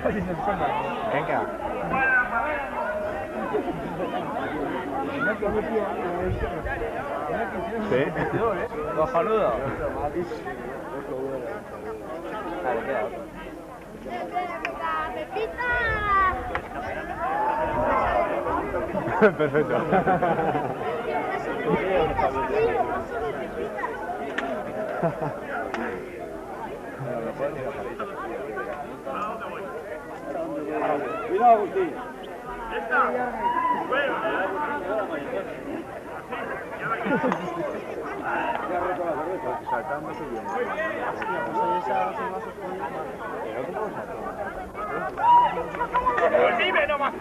Casi se suena. Venga. Sí. Cojonudo. Perfecto. Cuidado, Agustín. Saltando subiendo. ¡Dime nomás!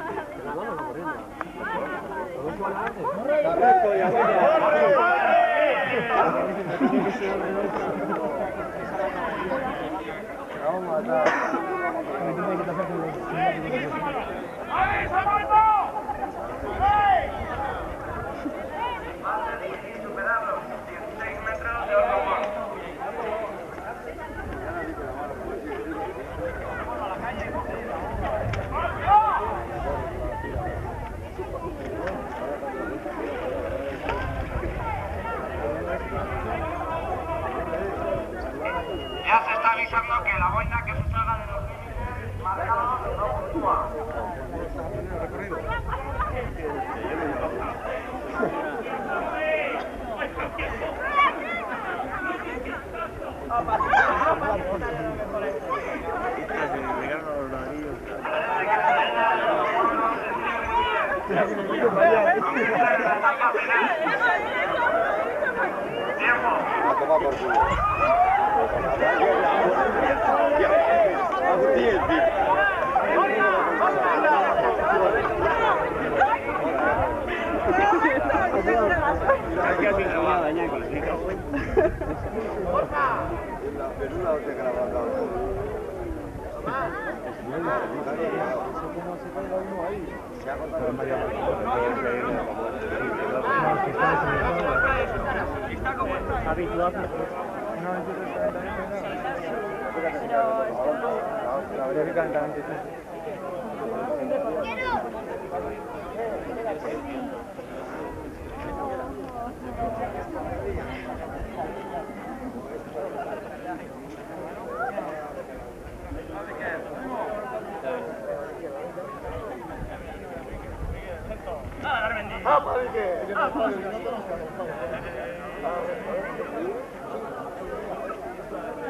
Ya se está avisando que la boina que se salga de los límites marcados no puntúa.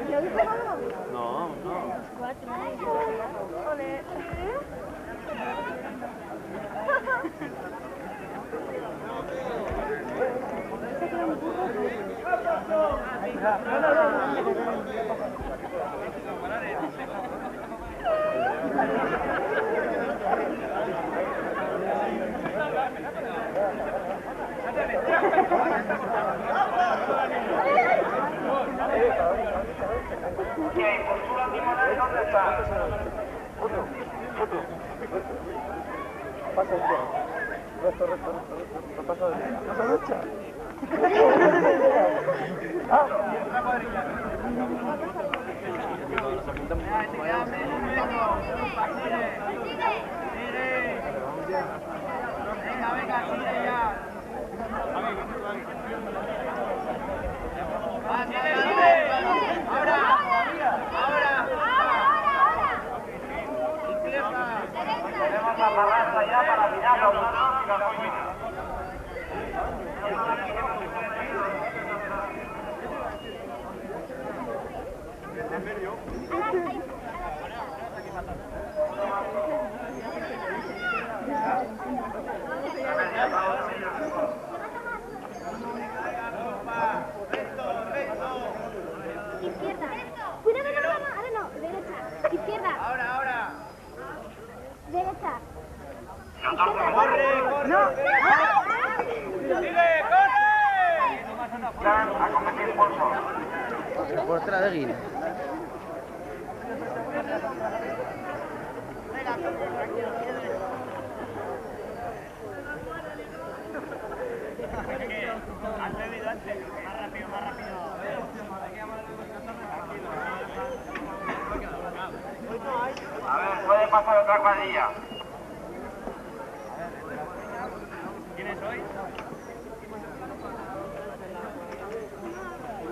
¿Lo dijo mamá? No, no. Cuatro, Ole. ¿Qué? ¿Postura timonel dónde está? Pasa el recto. Pasa derecha. Venga, sigue ya. Tenemos la balanza ya para mirar los lados y las boinas. Izquierda. Cuidado, no, ahora no. Derecha. Izquierda. Ahora. Derecha. ¡Corre! No. ¡Sigue, corre! A competir pulso. Portera de Guin. A ver, puede pasar otra cuadrilla. ¿Quiénes sois?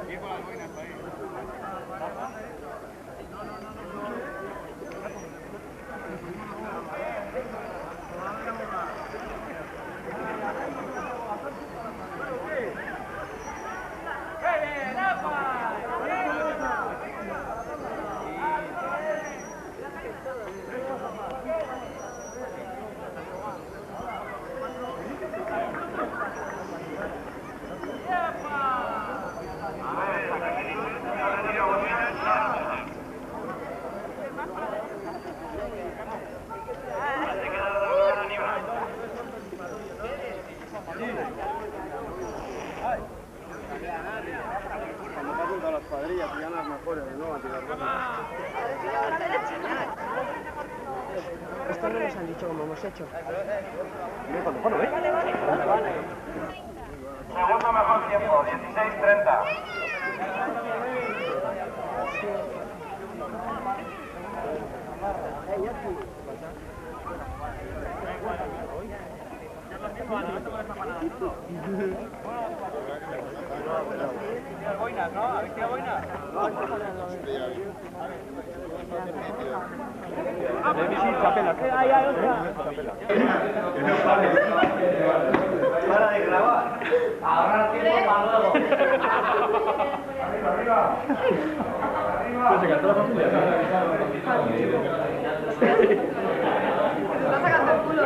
Ir con las boinas ahí. Cuando pasen todas las cuadrillas y ganan las mejores, no van a tirar Esto no nos han dicho como hemos hecho. Segundo mejor tiempo, 16:30. Boinas, ¿no? ¿Habéis tirado boinas? Sí, chapela. Hay otra. Para de grabar. Ahorrar tiempo para luego. Arriba. Pues se cantó la familia. Vas a cantar culo.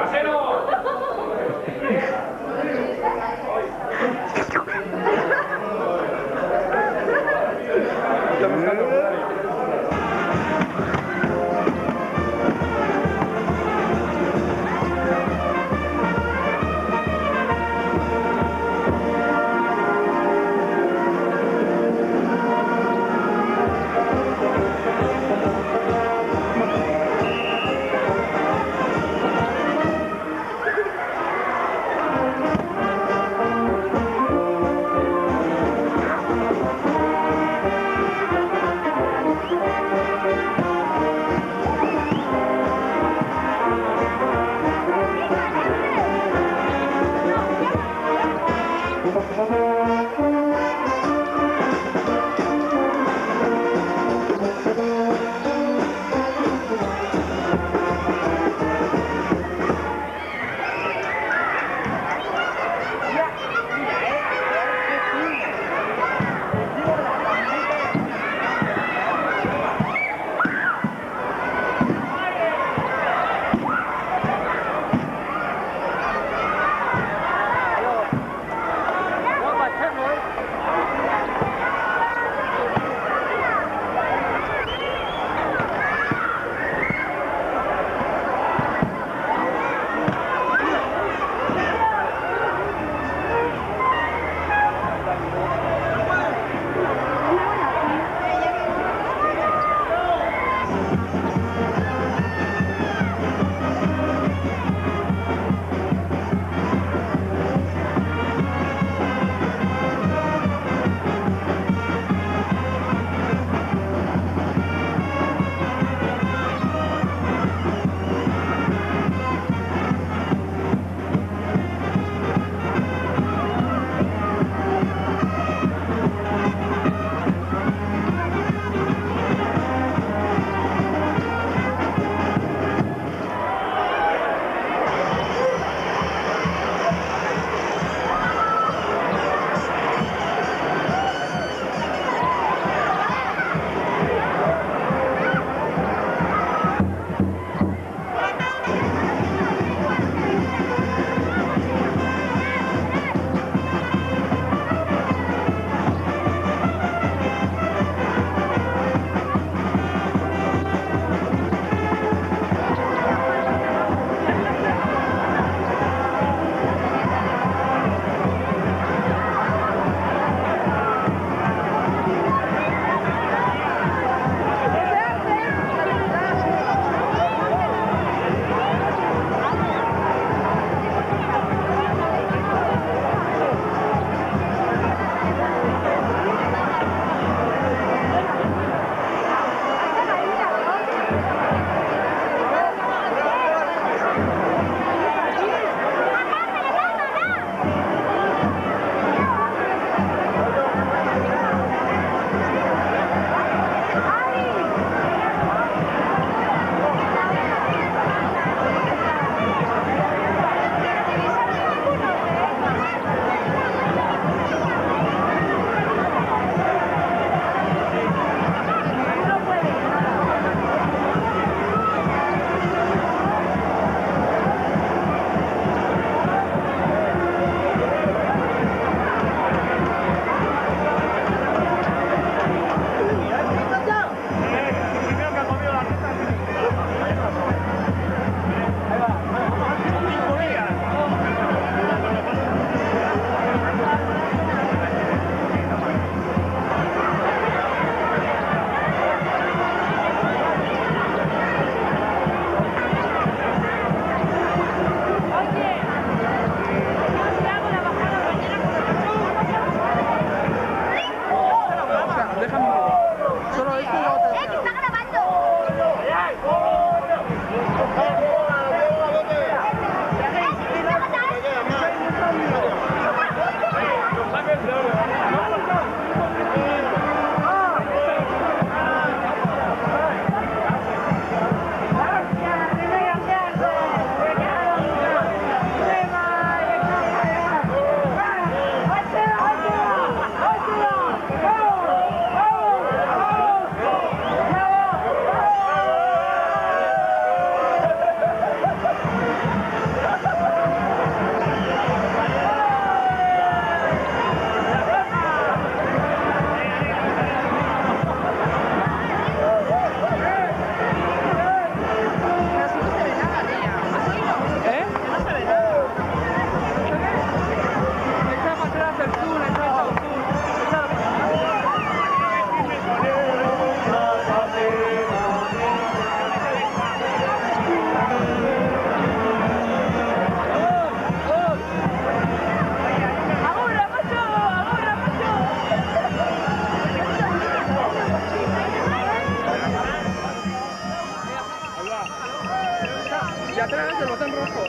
Y atrás el botón rojo.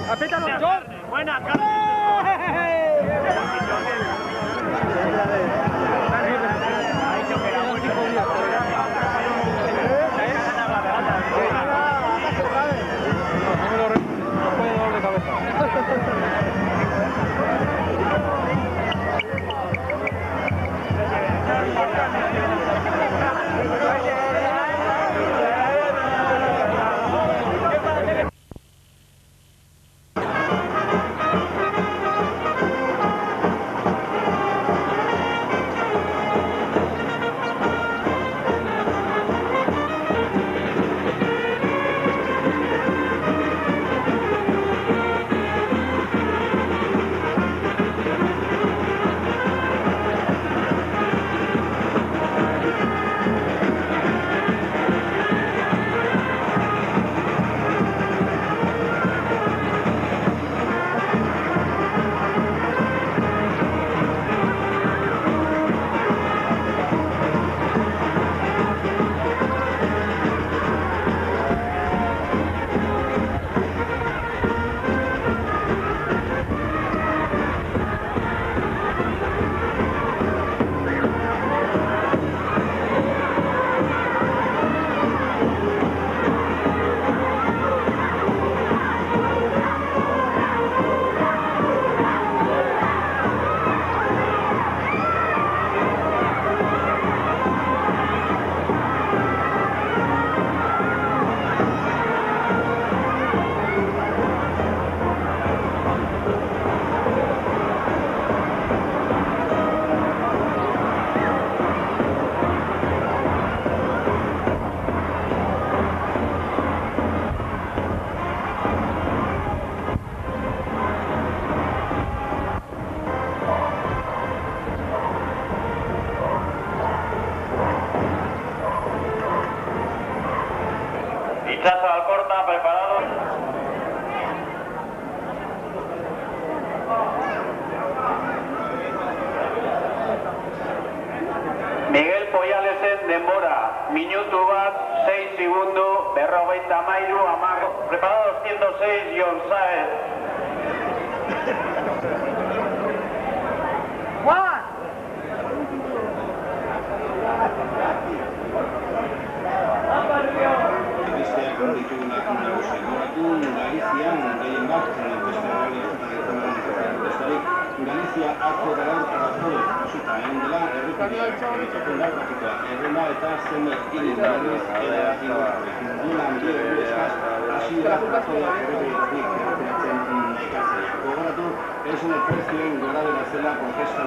Apriétalo, John. Buena, Itxaso Alcorta, preparado. Miguel Poyalesen denbora, minutu bat, 6 segundo, 53, amago. Preparado 106, Jon Saez. Galizia atzo dagoen arrazoi zuta egin dela errepidea grafikoa errenda eta zen egin berriz dula handia eskaz hasi dela arrazoia errepidetik errepiratzen ikatzea. Gogoratu, esan prezioen gorabera zela protesta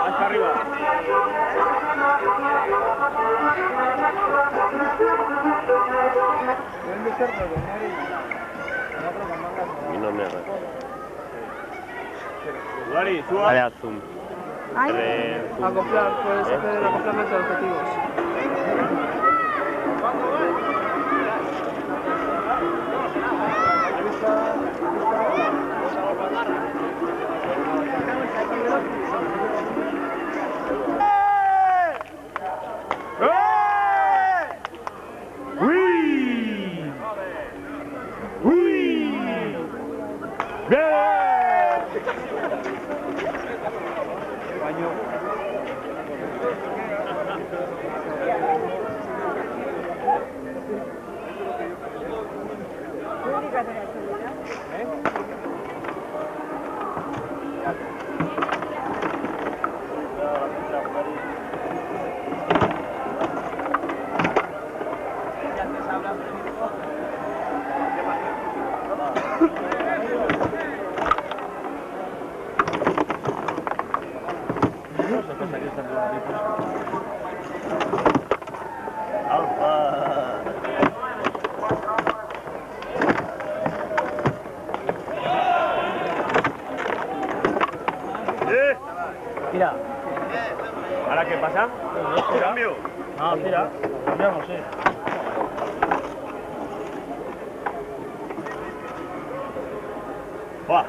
Hasta arriba. Y no me hagas. Ugari, suba. Dale a zoom. Acoplar, puedes hacer el acoplamiento de objetivos. Tira. ¿Ahora qué pasa? ¿Cambio? No, tira. Cambiamos, sí. ¡Buah!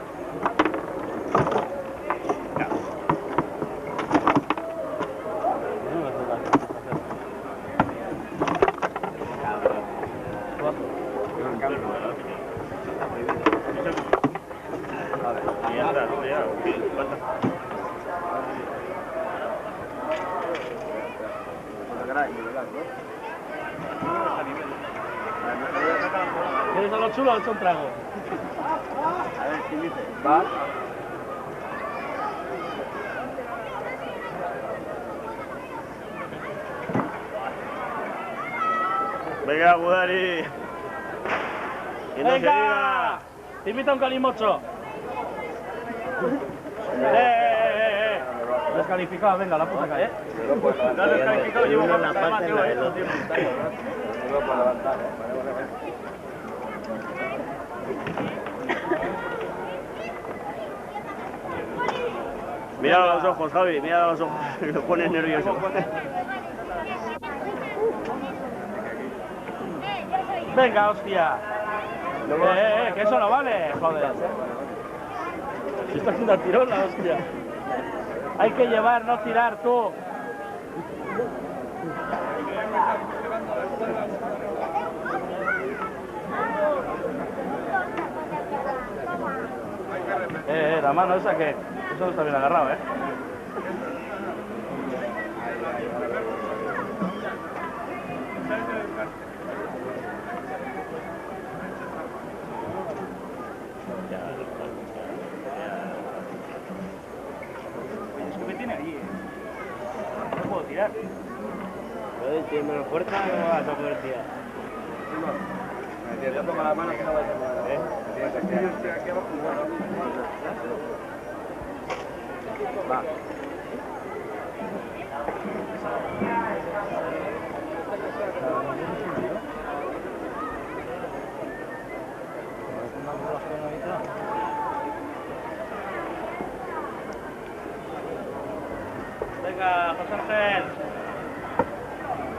¿Quieres algo chulo o hecho un trago? A ver, ¿quién dice? Va. Venga, Budari. Que no se diga. ¡Venga! Te invita un calimocho. Descalificado, venga, la puta calle. No has descalificado, llevo una parte en la No puedo levantar. Mira a los ojos, Javi, mira a los ojos. Lo pones nervioso. Venga, hostia. Que eso no vale, joder. Si estás haciendo tirón, la hostia. Hay que llevar, no tirar, tú. La mano esa que... Eso no está bien agarrado, Es que me tiene ahí, No puedo tirar. Si me lo fuerza, no vas a poder tirar. Yo pongo la mano que no vais a mover. Va. Venga, José Ángel.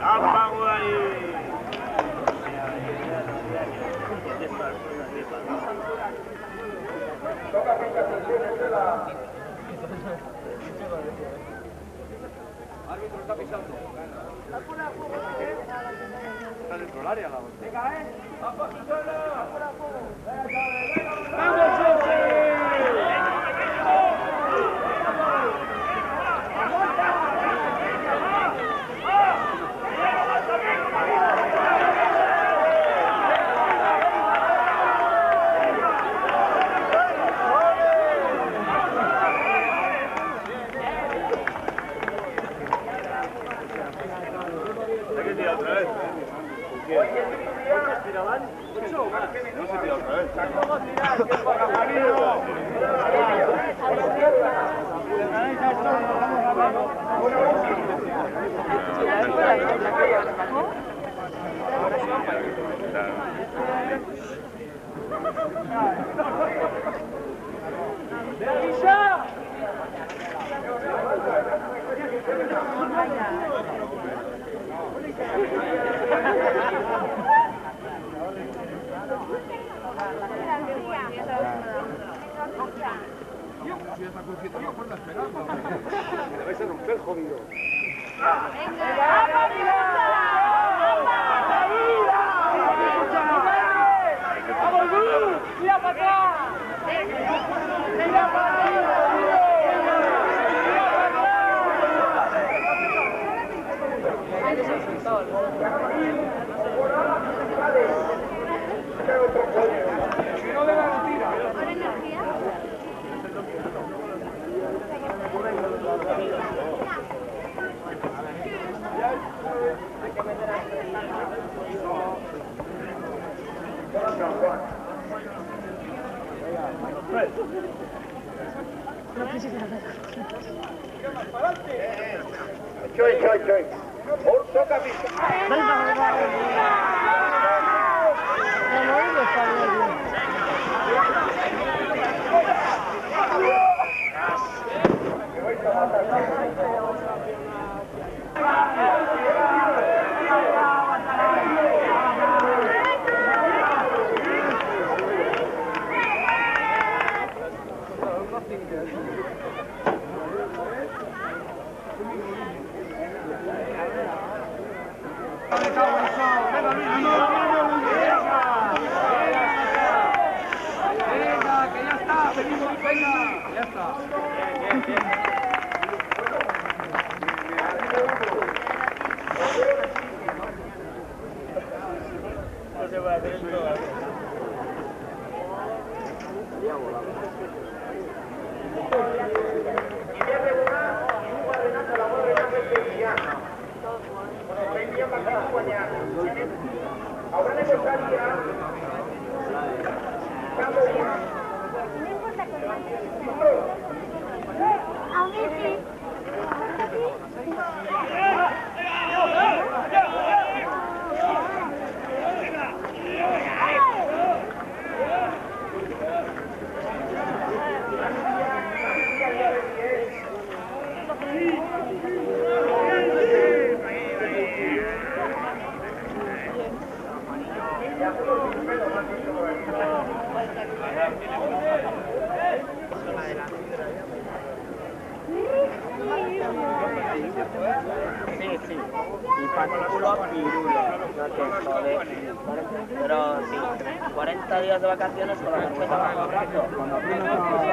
¡Apago ahí! Árbitro está pisando. Está dentro del área la voz. Venga, ¡vamos, Susana! ¡Vamos, José! No se tira otra vez. Si está consciente la puerta esperando. Le vais a romper, jodido. ¡Vamos, Gus! ¡Mira para acá! ¡Mira para No le da la tira. ¿Con energía? Choy. Orto camisa. Sí, sí. Y patículo pirulo. No te jodes. Pero sí, 40 días de vacaciones con la carpeta bajo el brazo.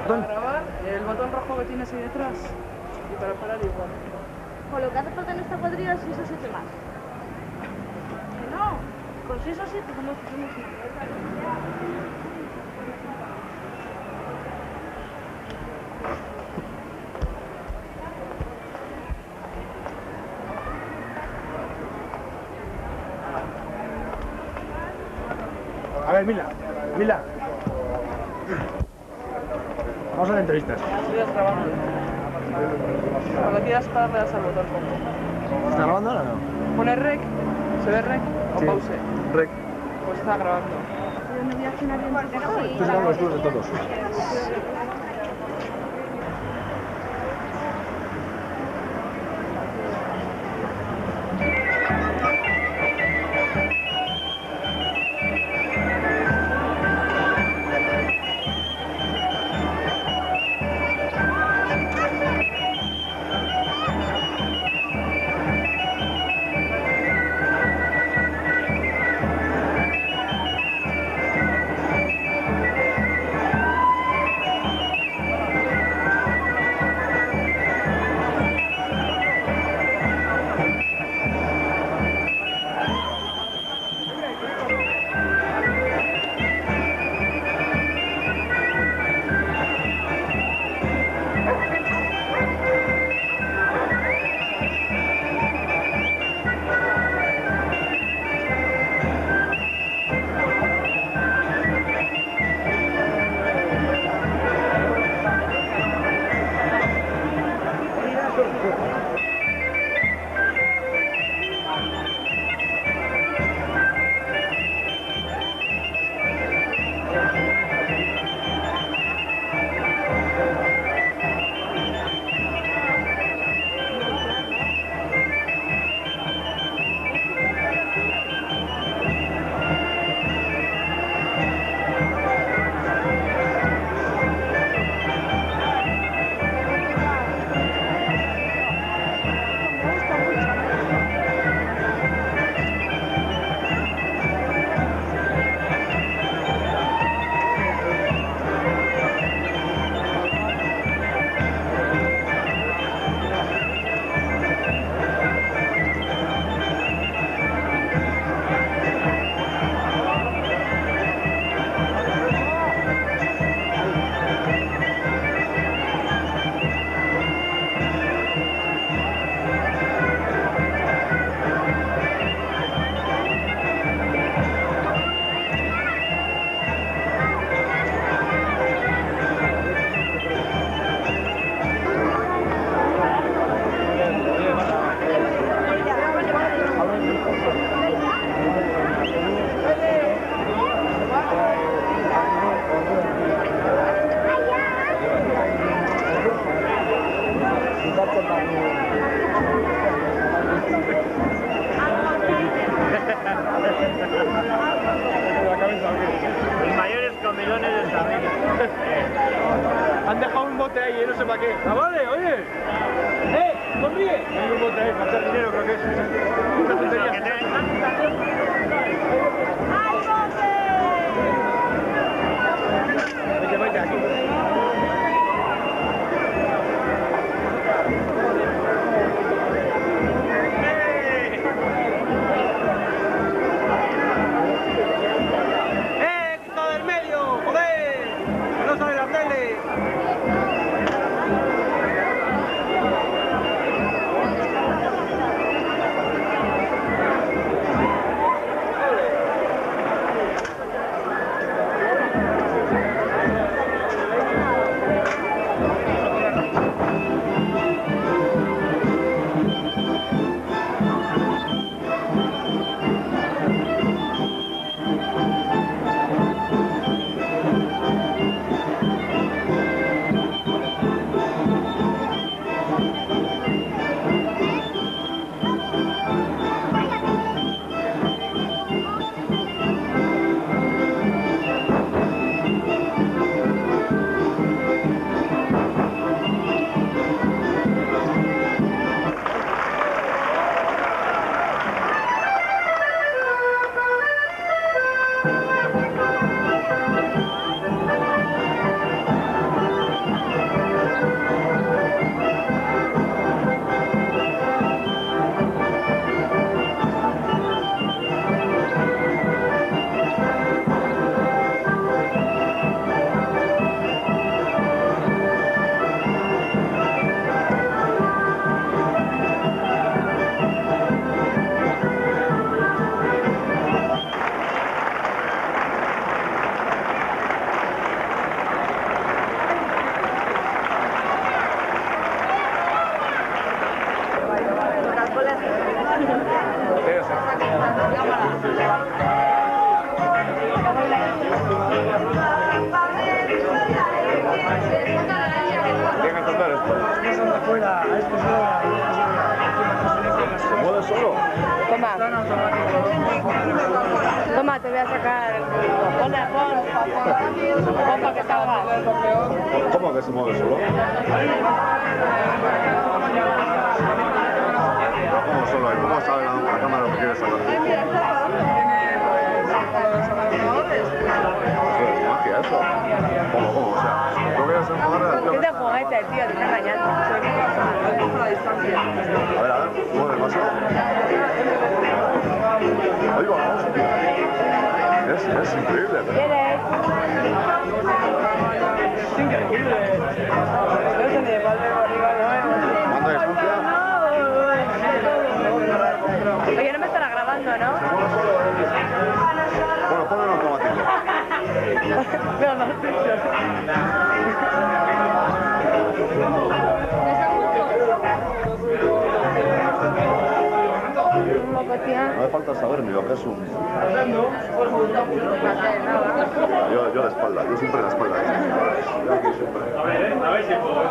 Para grabar, el botón rojo que tienes ahí detrás. Y para parar igual. Con lo que hace falta en esta cuadrilla es 6 o 7 más. Que no, con 6 o 7 somos A ver, Mila. Vamos a las entrevistas. Sigues grabando. Cuando quieras parar le das al botón rojo. ¿Está grabando ahora o no? ¿Pone rec? ¿Se ve rec o Sí. pause? Rec. Pues está grabando. Pero no voy a cenar bien porque Estoy sacando los culos de todos. para qué. ¡Ah, vale, oye! ¡Sonríe! Hay un bote ahí para echar dinero, creo que es. Esta tontería. Vete, vete, aquí. ¡Quita del medio! ¡Joder! ¡Que no sale la tele! Deja tocar esto. ¿Se mueve solo? Toma. Toma, te voy a sacar. Pon para que salga. ¿Cómo que se mueve solo? ¿Cómo solo? ¿Cómo sabe la cámara lo que quiere sacar? Eso es magia, eso. ¿Cómo? O sea, no voy a ser jugador de Es de juguete, tío, te está engañando. A ver, mueve más. Ahí vamos. Es increíble. ¿Quieres? ¡Es increíble! ¿Cuánta distancia? Oye, no me estará grabando, ¿no? Bueno, ponlo en automático. Pero no, No hace falta saber ni lo que es un... Yo de espalda, yo siempre de espalda. Yo aquí siempre. A ver si puedo.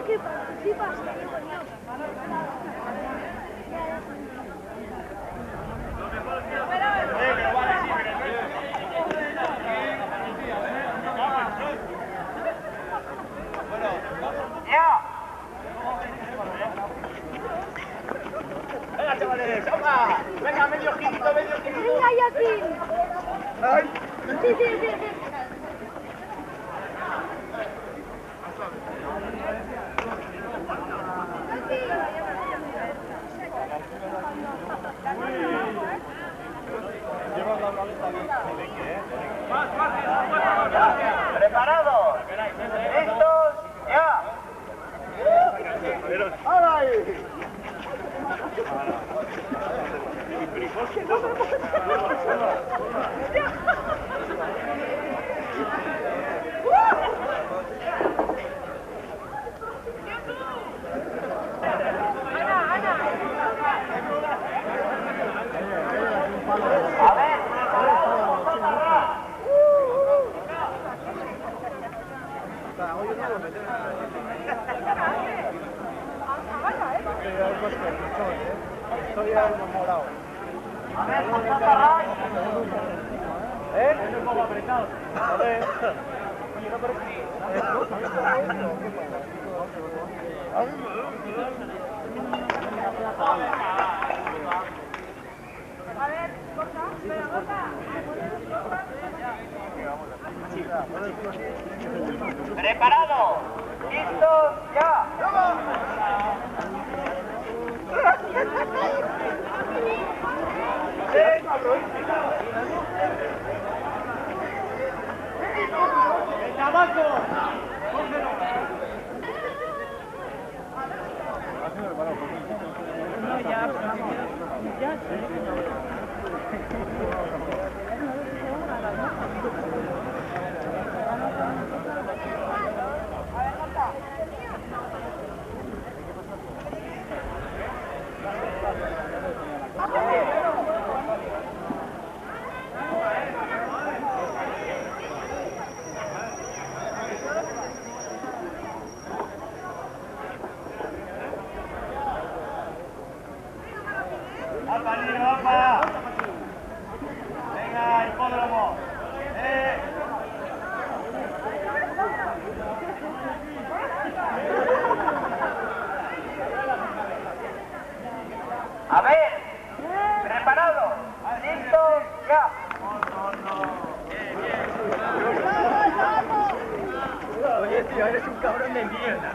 que participas, que coño. Venga, chavales, ¡opa! Venga, medio girito, medio girito. Venga, Joaquín. ¡Ay! Sí, sí, sí, sí. ¿Preparados? ¿Listos? ¡Ya! ¡Ahora ahí! A ver, preparados, vamos a agarrar. Estoy enamorado. A ver, vamos a agarrar. Estoy un poco apretado. ¿Preparados? ¿Listos? ¡Ya! ¡El tabaco! ¡Alba, niño, alba! ¡Venga, hipódromo! A ver, ¿preparados? ¿Listos? ¡Ya! Oye, tío, eres un cabrón de mierda.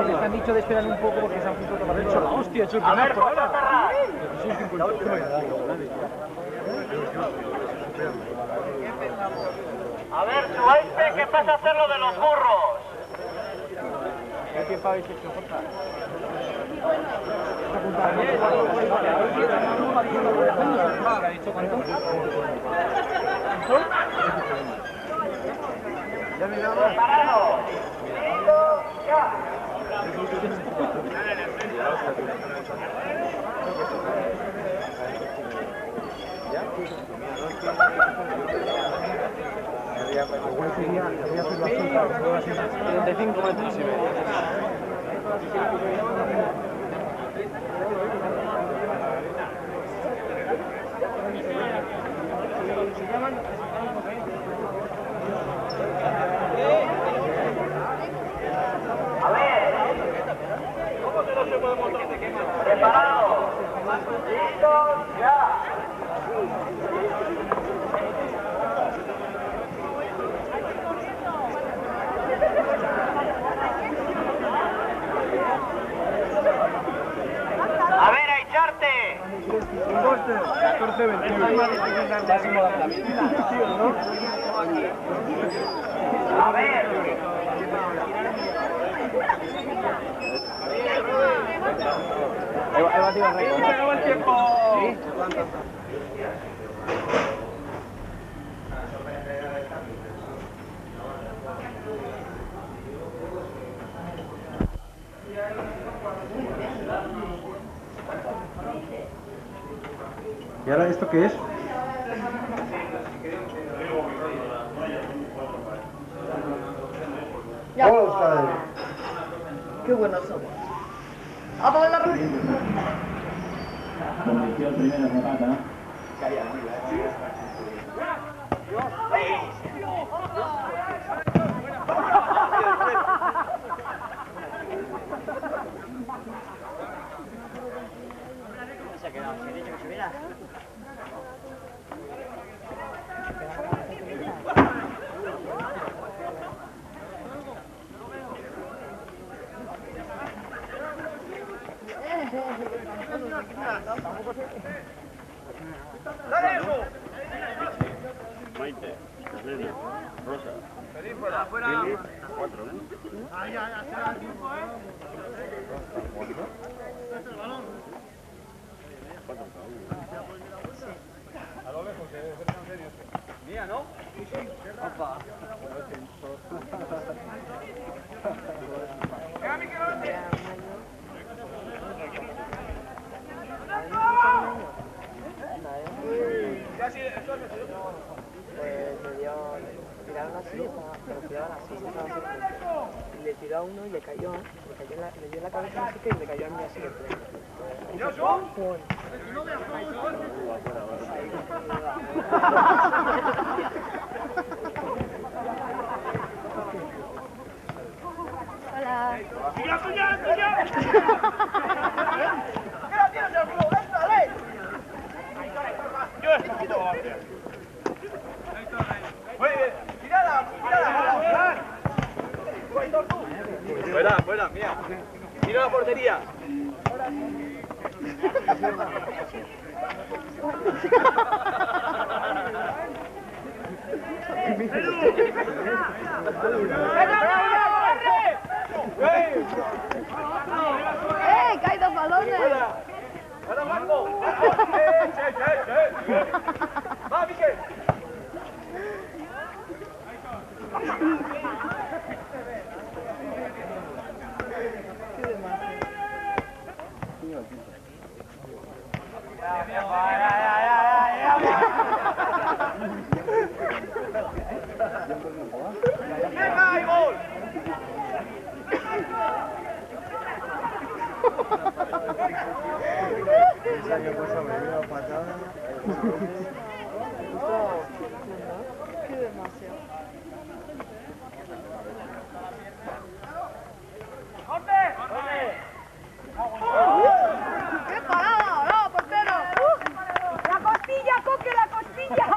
Les han dicho de esperar un poco porque se han puesto para la hostia, hecho el A ver, ahora. vamos a agarrar. A ver, Suárez, que pasa a hacer lo de los burros. ¿Qué tiempo habéis hecho, Jota? ¿Ha dicho cuánto? Preparado. Listo, ya. Voy a hacerlo así, 35 metros y medio. A ver. Preparado. Listo, ya. A ver, a echarte. 14-21. A ver. He batido el récord. ¡Se acabó el tiempo! ¿Sí? ¿Y ahora esto qué es? Ya. Qué buenos somos. ¡Vamos a la Convirtió primero en Zapata. Se ha quedado sin dicho que subiera. Maite, Elena, Rosa. Fuera. Lili, 4, ¿no? Mía, ¿no? Opa. Casi, Pues me dio, tiraron así, pero tiraron así, y le tiró a uno y le cayó, le dio en la cabeza así que y le cayó a mí así. ¡Pum! Hola. ¡Tuya, tuya, tuya! ¿Qué la tienes el culo? ¡Dale! Yo esto. Muy bien. Tírala, tírala. Fuera, fuera, mía. Tira la portería. ¡Que hay dos balones! ¡Ahora, Marco! ¡Va, Miquel! ¡Venga, y gol! ¡Qué demasiado! ¡Qué parada! ¡No, portero! ¡La costilla, Coque, la costilla!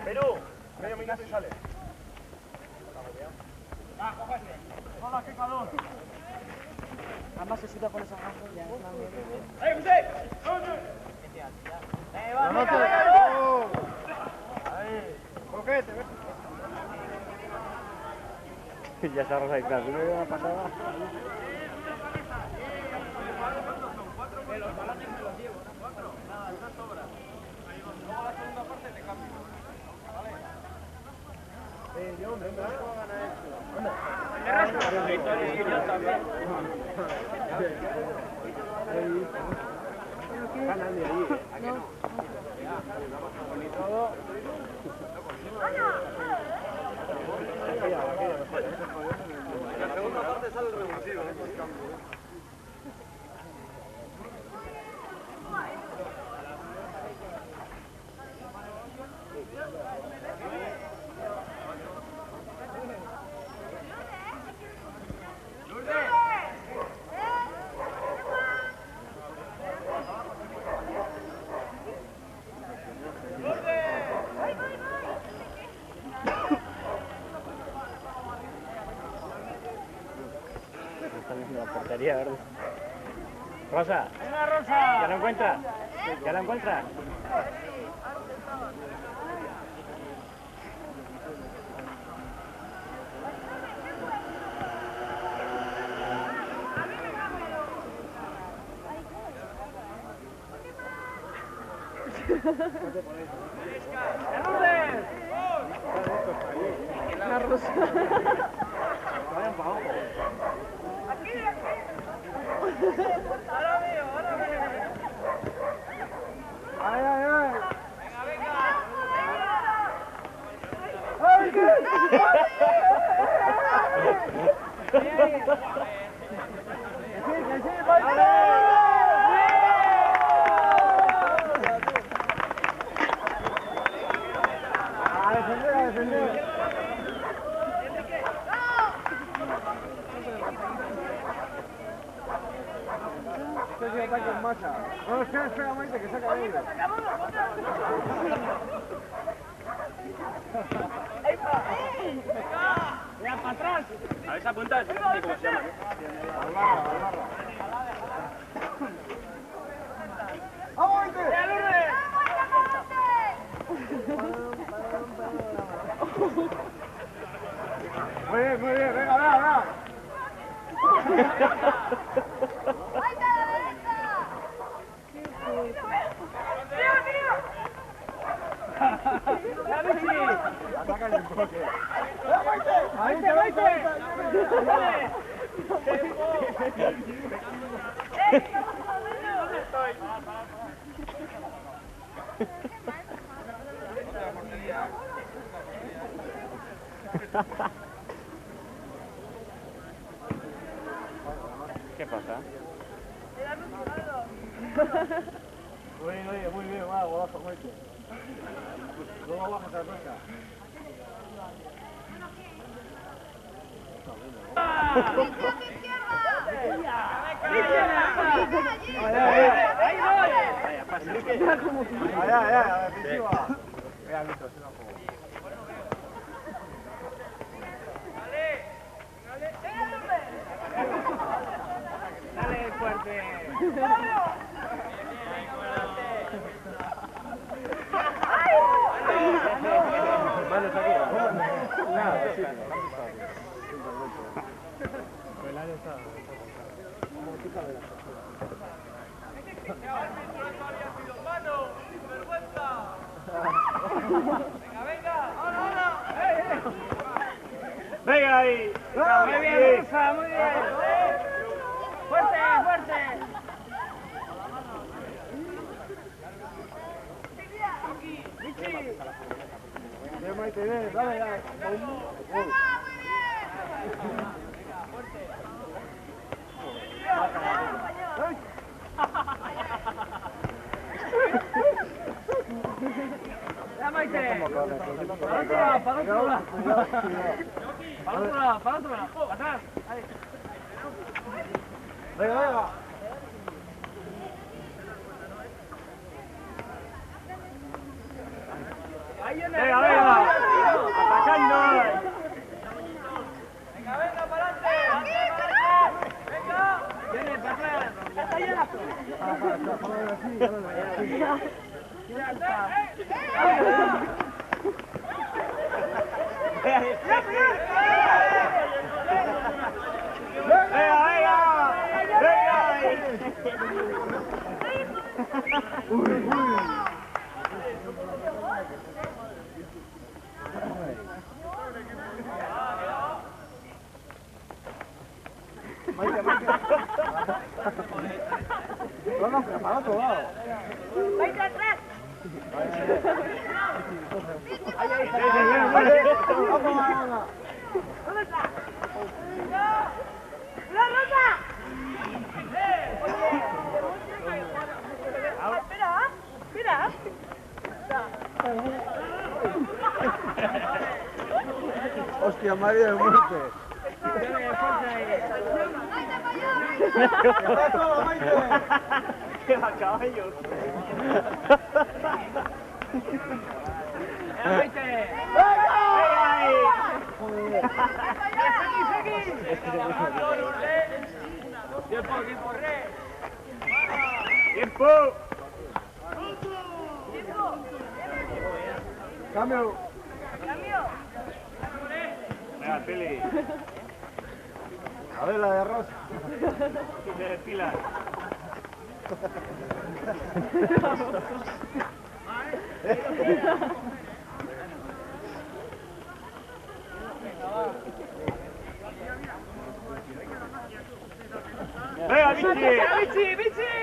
Perú, medio minuto y sale. ¡Hola, qué calor! Además se suda con esa gafa ya es una mierda. ¡Ahí, José! ¡Ahí! ¡Coquete! Ya está Rosa y claro, ¿no me pasada? Los balones me los llevo, ¿no? Nada, una sobra. Luego la segunda parte te cambio. ¿Vale? Yo, venga, ¿cómo gana esto? Victoria y yo también. Ganan de ahí, ¿a que no? Y todo. La segunda parte sale el revulsivo, ¿eh? Portería, ¿verdad? Rosa. ¡Una Rosa! ¿Ya la encuentras? ¿Ya la encuentras? Una Rosa. Vayan para abajo. Ahora mío, ahora mío. ¡Ay, ay, ay! Venga, ¡Ay, qué! ¡Sí, vale! ¡A defender, a defender! Este ataque en masa. No, espera, Maite, que saca de ahí. ¡Ya, para atrás! A ver, esa punta, no sé cómo se llama. Albarra. ¡Vamos, Maite! ¡Ya, Lourdes! Muy bien, venga, va. Sácale un poco. ¡Maite! ¿Dónde estoy? ¿Qué pasa? Oye, muy bien, va, golazo, Maite. Luego bajas a la cuesta. Dale fuerte. Manos aquí. Nada, sí. El área está. ¡Mano! ¡Vergüenza! ¡Venga ahí! ¡Muy bien, Rosa! ¡Muy bien! ¡Fuerte! Bien, Maite, bien, dale ya. Ya, Maite. Atrás. Venga, venga. Venga, venga. Atacando. Venga, venga, para adelante. Venga. Viene, para atrás. Está llena. Ya está. Vamos, para otro lado. ¡Vaya atrás! ¿Dónde está? ¡La Rosa! Espera, espera. Hostia, María de muerte. ¡Qué va, caballo! ¡Vete! ¡Venga ahí! ¡Seguí! ¡Tiempo, tiempo! ¡Tiempo! Cambio. Venga, Pili. A ver la de Rosa. De Pilar. Venga, Vichy, Vichy.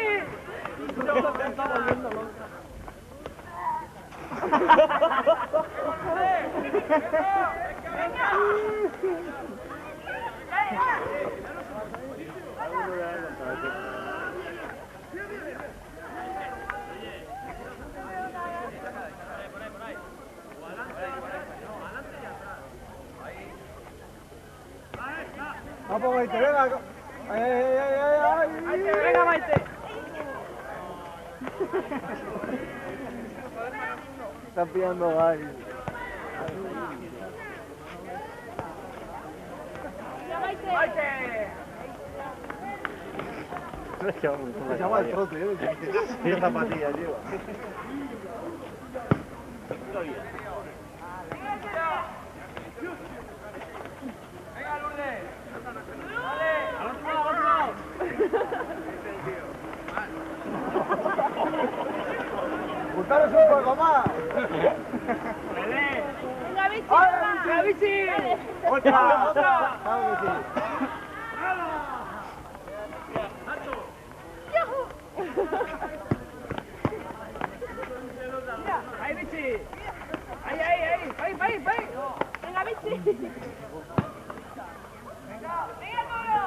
Vamos, Maite, venga. Venga, Maite. Están pillando gallo. Maite. Se llama el trote, ¿eh? ¿Qué zapatillas lleva? Venga, Lourdes. Dale. Al otro lado, al otro lado. ¡Juntaros un poco más! ¡Venga, Vichy! ¡Venga, Vichy! ¡Otra! ¡Otra! Claro que sí. ¡Ahí, Vichy! ¡Ahí! ¡Venga, Vichy! ¡Venga, Toro!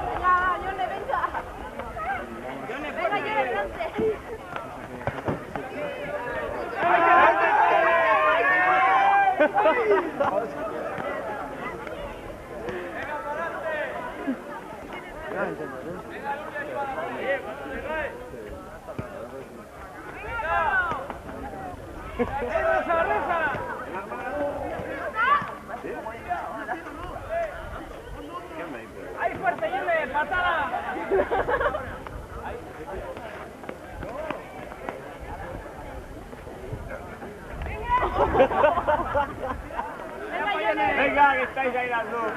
Venga, Yone, venga. Venga, Yone, delante. ¡Ahí, fuerte, Yone! ¡Patada! Venga, Yone. Venga, que estáis ahí las dos.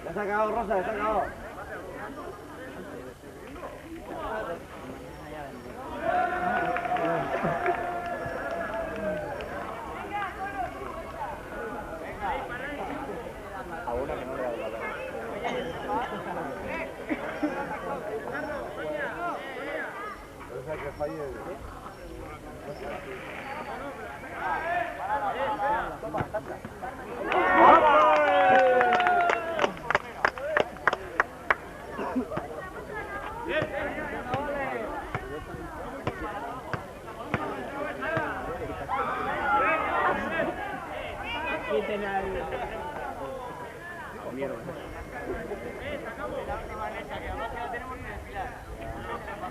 Ya se ha acabado, Rosa, ya se ha acabado. Que falle.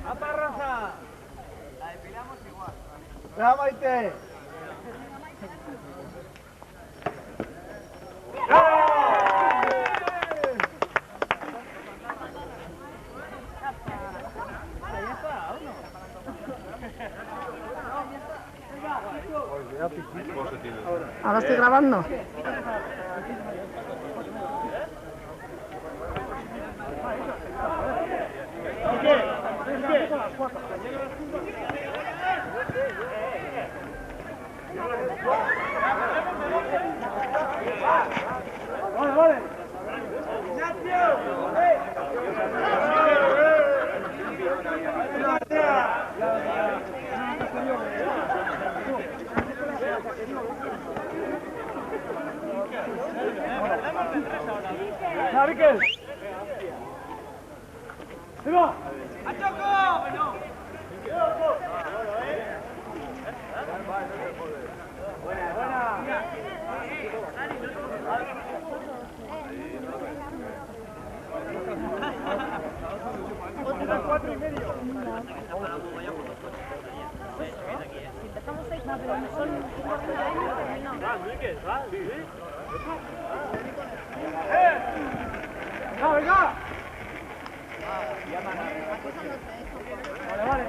¡Apa, Rosa! La depilamos igual. ¡Venga, Maite! Ahora estoy grabando. Vale, vale. ¡Riquel! ¡Se va! ¡A Choco! ¡No! ¡Buena, buena! ¡Otra 4 y medio! Empezamos 6 más, pero son 5 de ahí y terminamos. ¡No, venga! Vale, vale.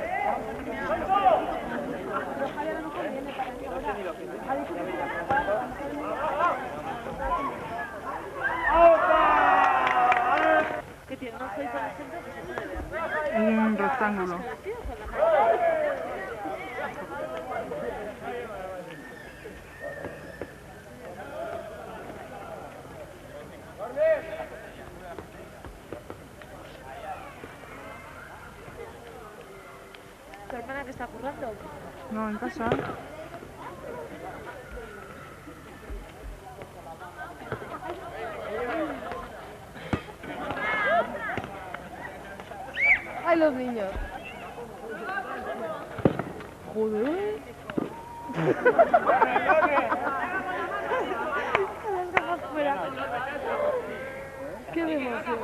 ¿Qué tiene? ¿No soy para gente? Un rectángulo. ¿Tu hermana que está currando? No, en casa. ¡Ay, los niños! ¡Joder! Las gafas fuera. ¡Qué emoción!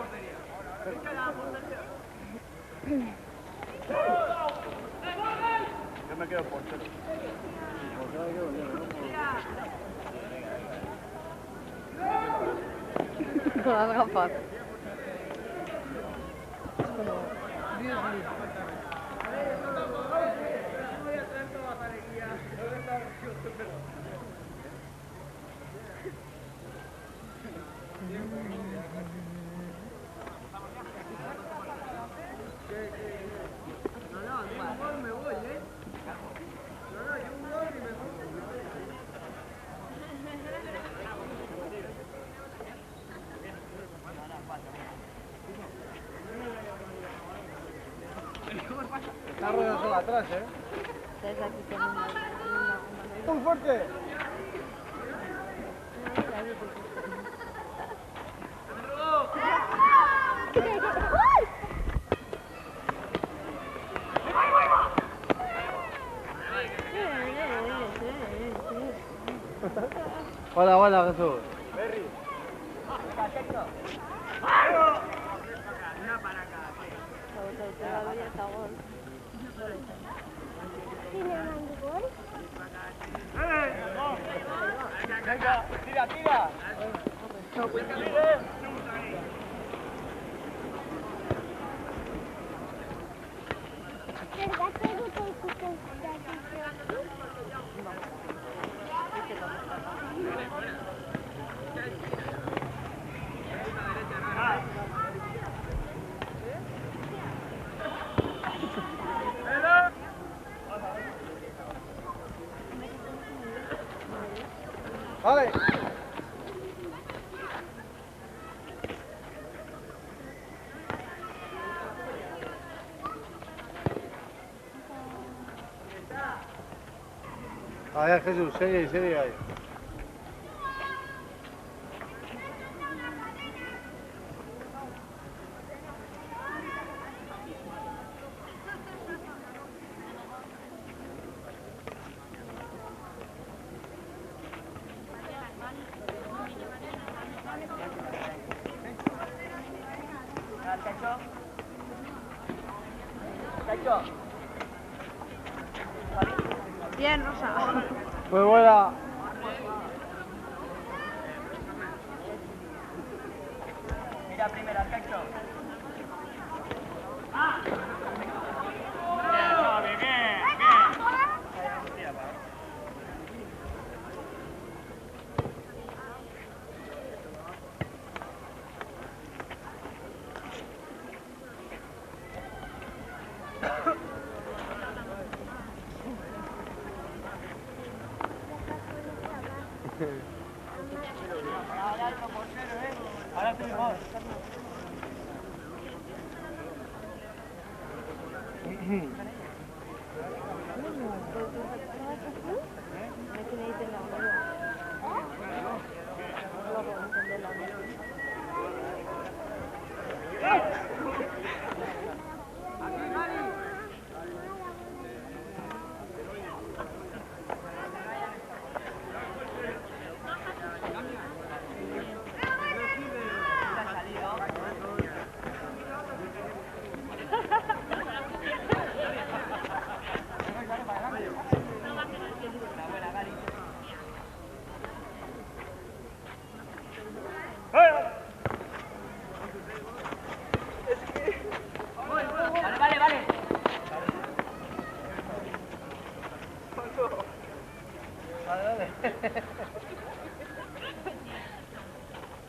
Yo me quedo portero. Con las gafas. Es como... Dios mío. Está rueda sola atrás, ¿eh? Estás aquí con una... ¡Muy fuerte! Hola, hola, Jesús. Venga, tira, tira. Vale. A ver, Jesús, sigue ahí. Bien, Rosa. Muy buena. Mira primero, Arcacho. Ahora tú y vos.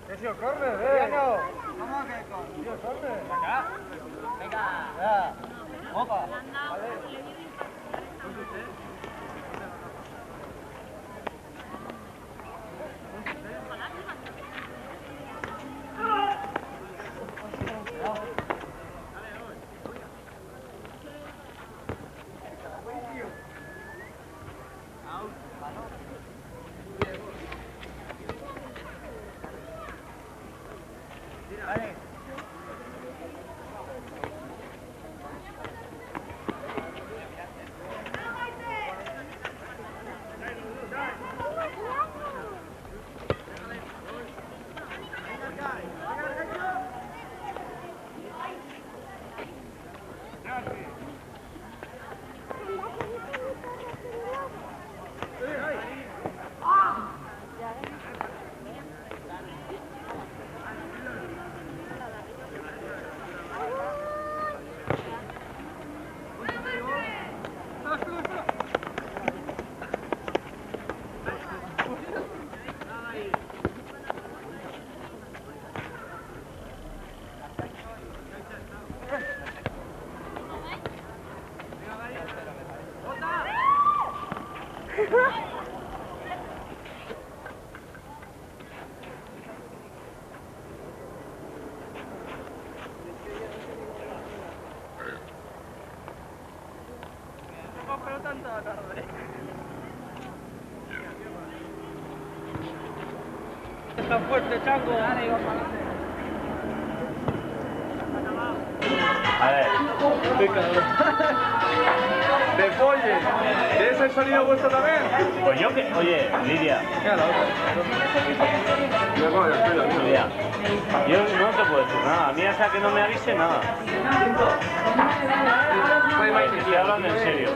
¿Qué sido córner, no? ¿Cómo que con? Tío, córner. Acá. Venga. Ya. Opa. Está fuerte, Chango. A ver, De folle. ¿De ese sonido vuestro también? pues yo que... Oye, Lidia, Mira la otra. Lidia, yo no te puedo decir nada. A mí hasta que no me avise nada. Estoy hablando en serio.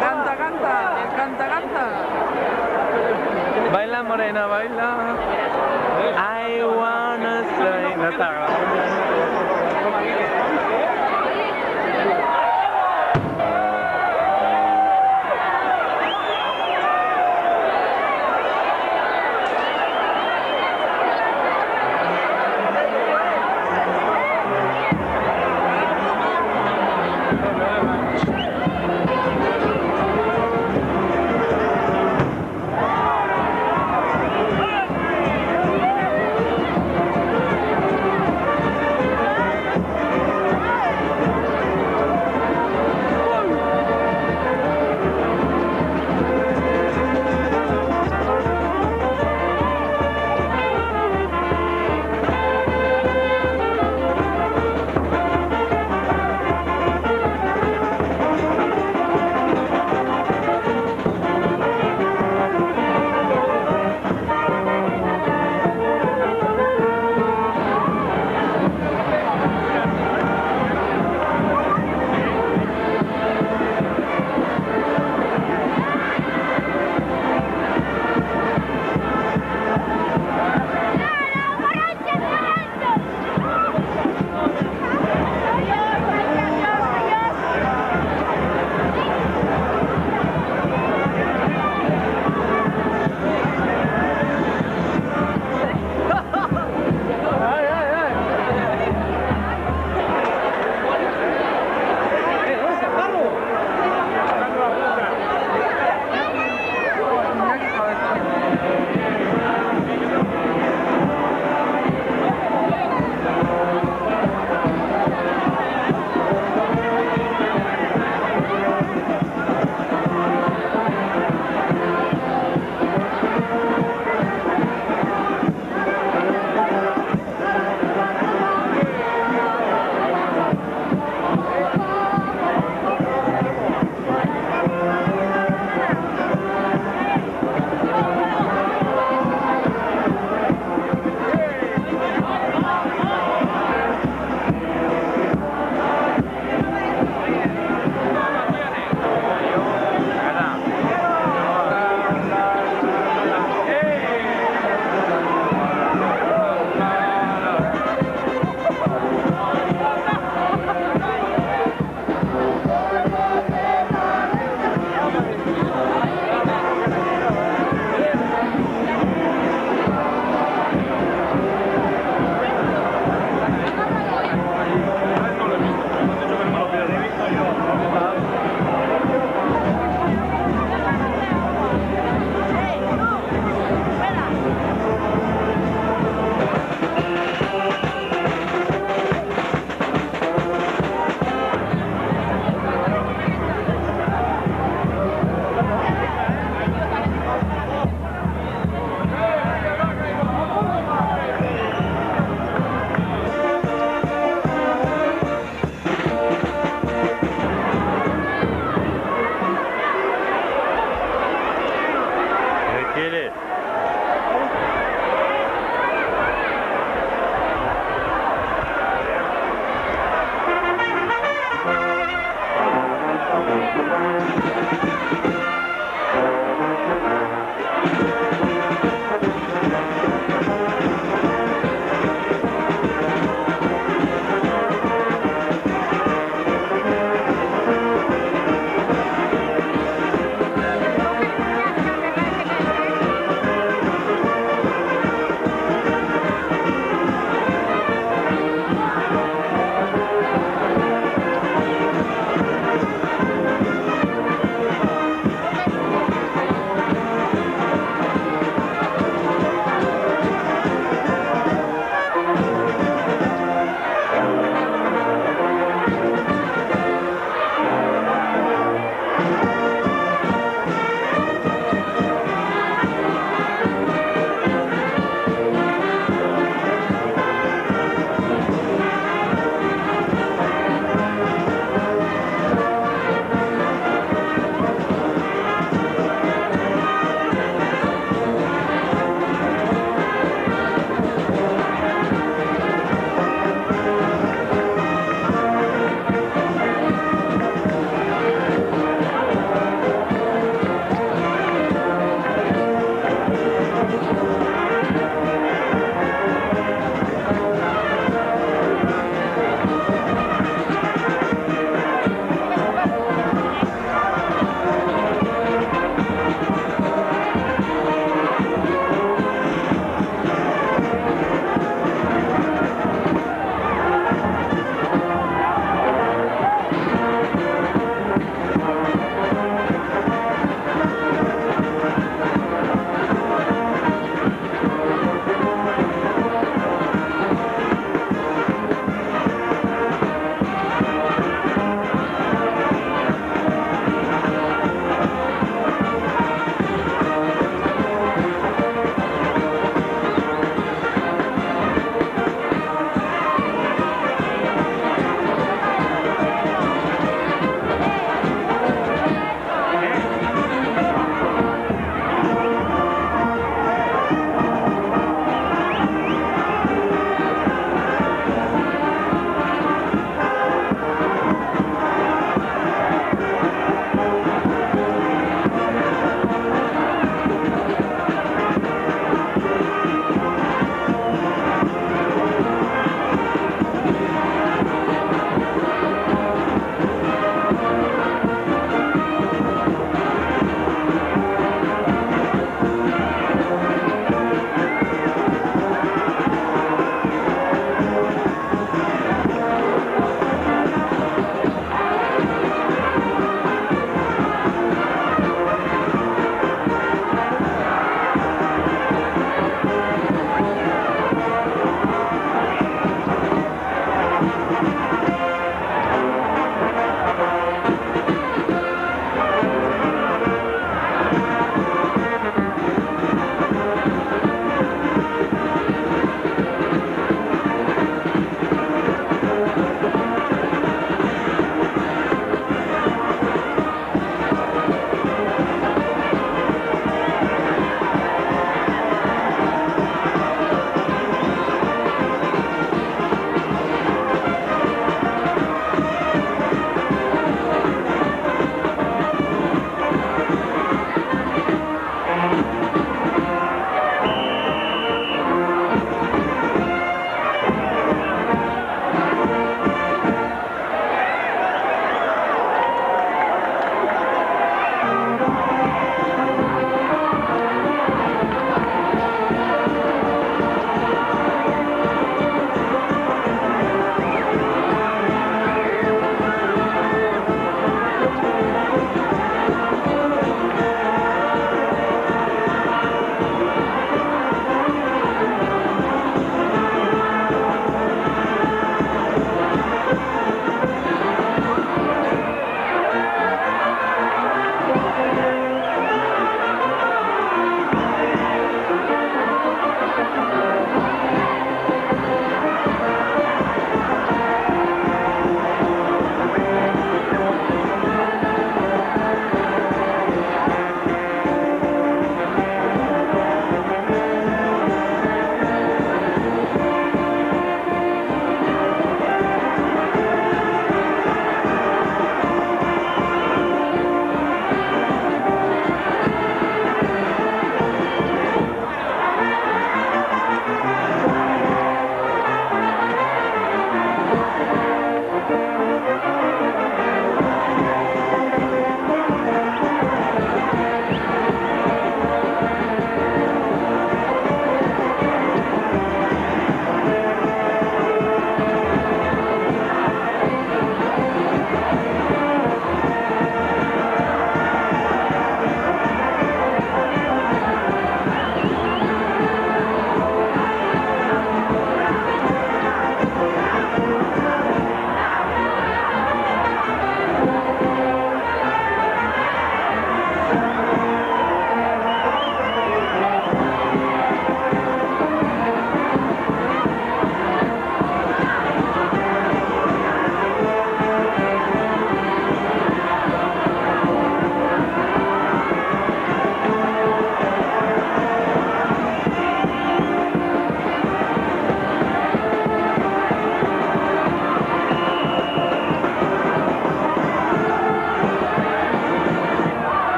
Canta, canta, canta, canta. Baila morena, baila. I wanna stay. No está grabando.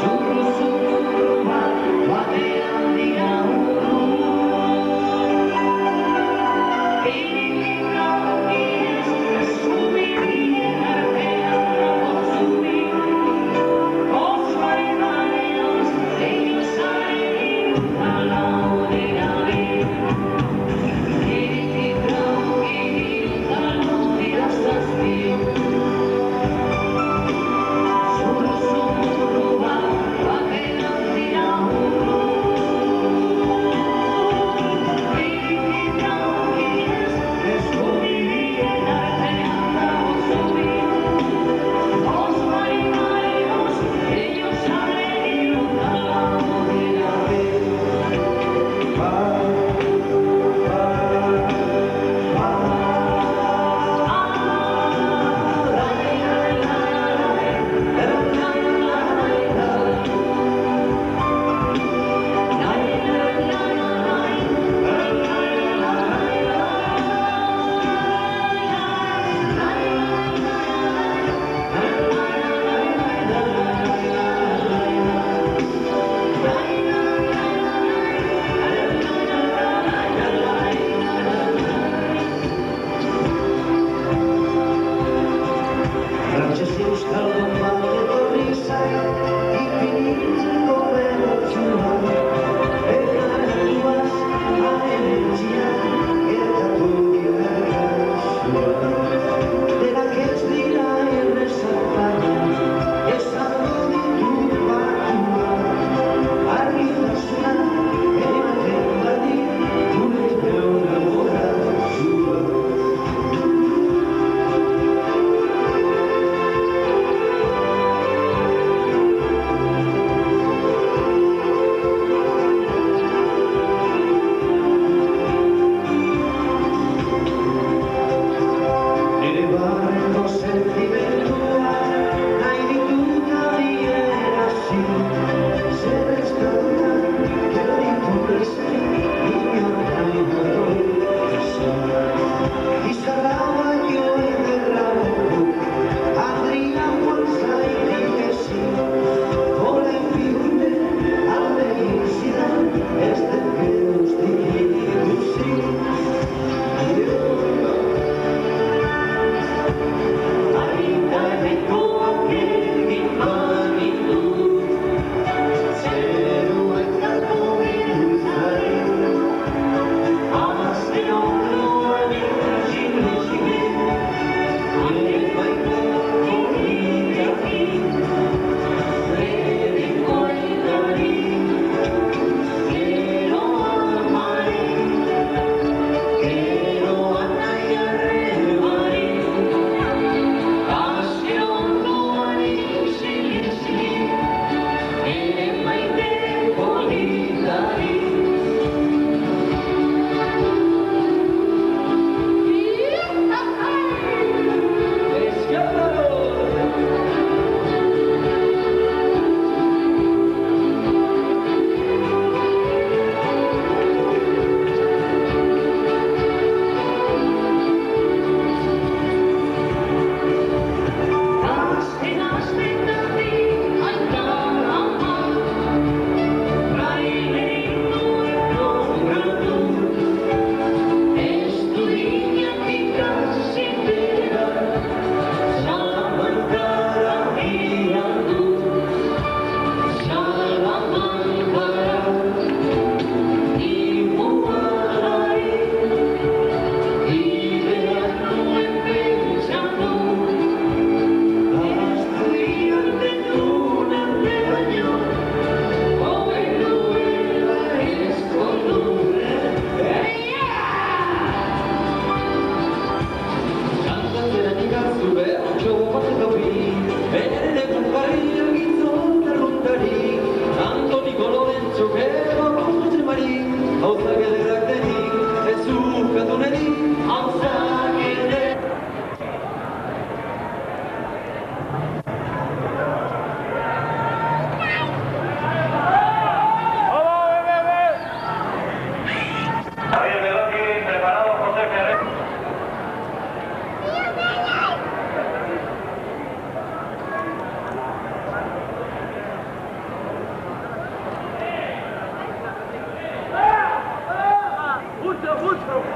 Suku-suku berubah, wadah yang tidak urus.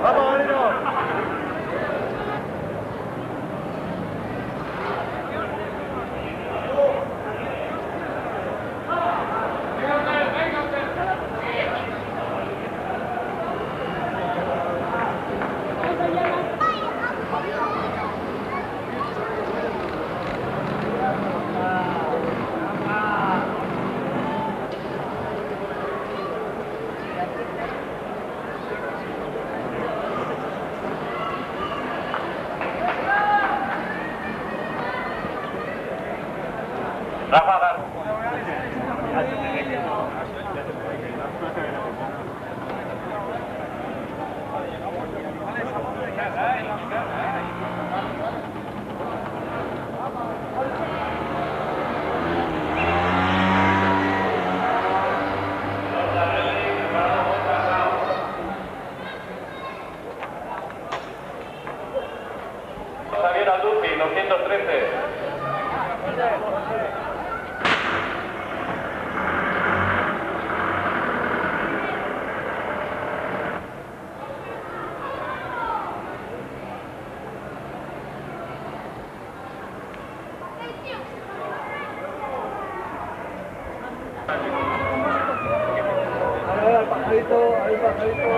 ¡Vamos, Valero! Javier Alduci, 213. Al pajarito, al pajarito.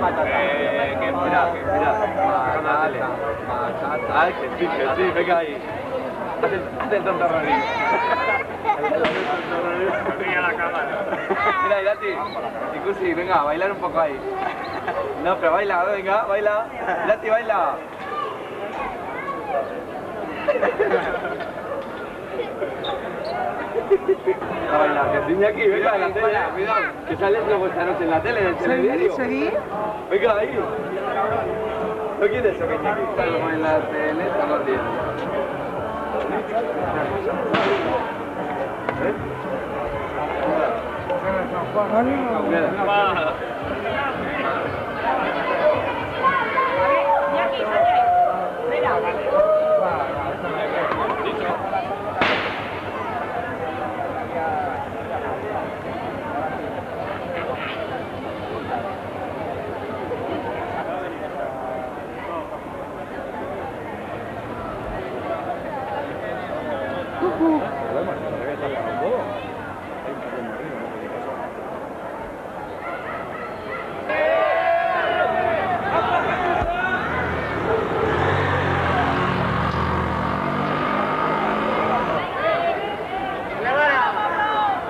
Patata, que sí, venga ahí. Haz el tontorronín. Mira, Irati, Ikusi, venga, a bailar un poco ahí. No, pero baila, venga, baila. Irati, baila. A bailar, que enseña aquí, venga, en la tele, cuidado, que sales luego esta noche en la tele, en el telediario. ¿Seguí? Venga, ahí. ¿No quieres eso, que estamos en la tele, estamos viendo?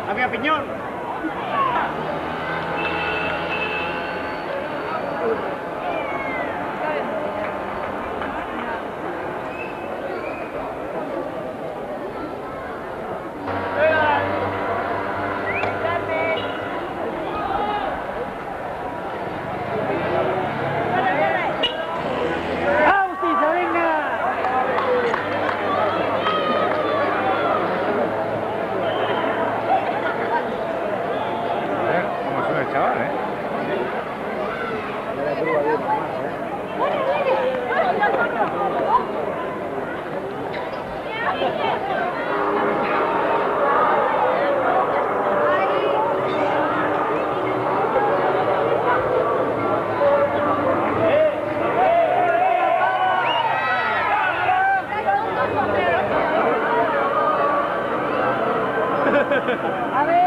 ¡Había piñón! A ver.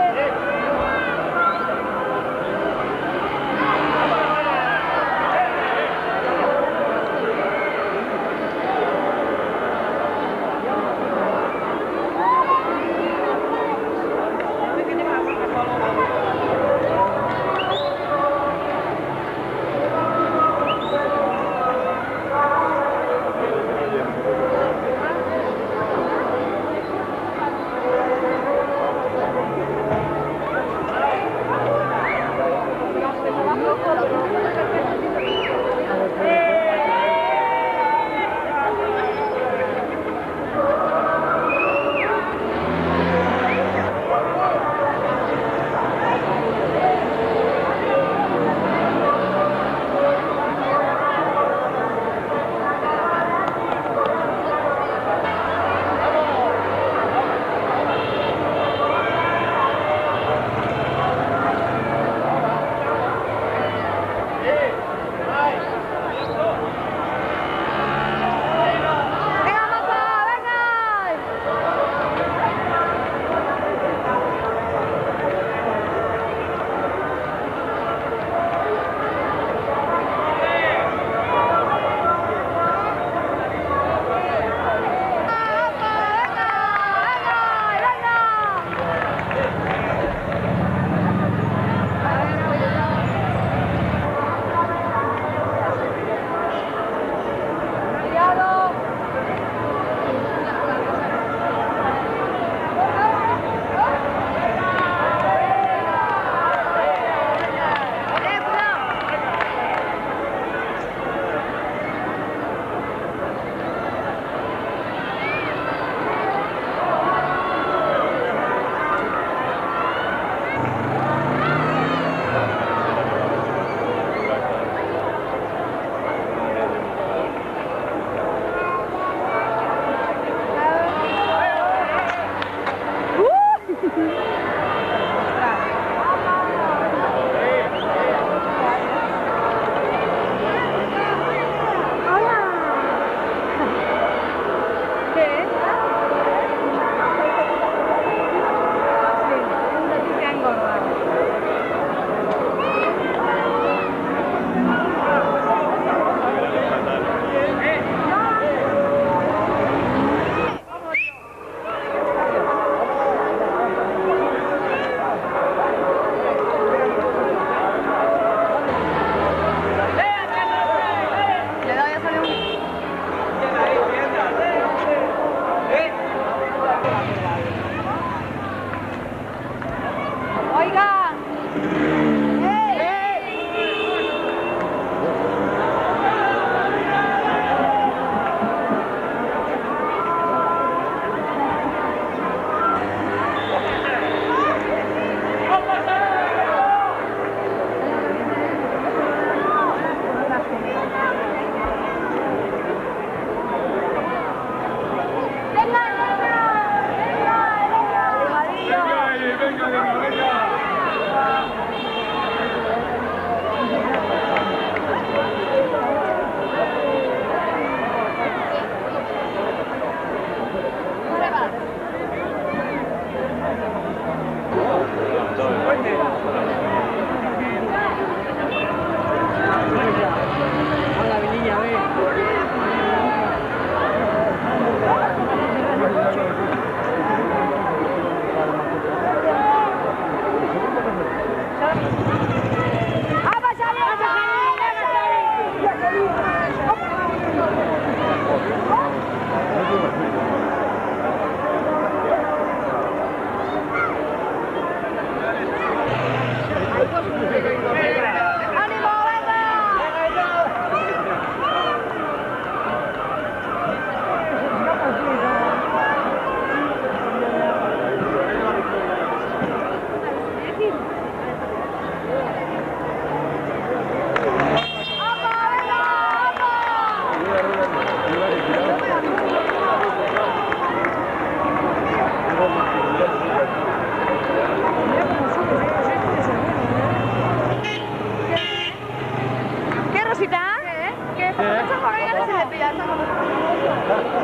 ya está con los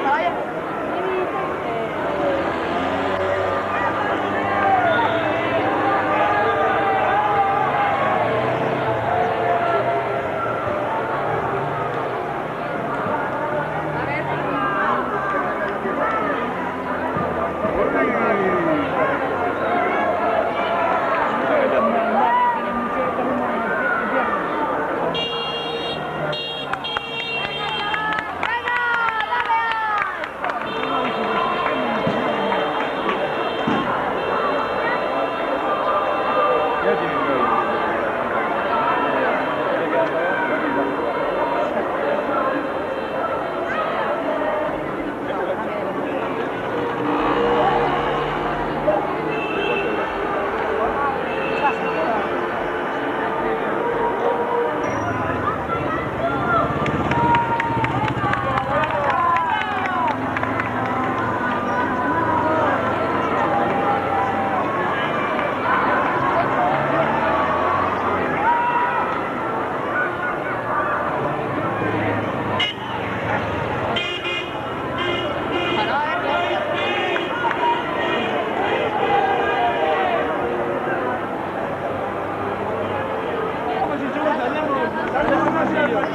caballos.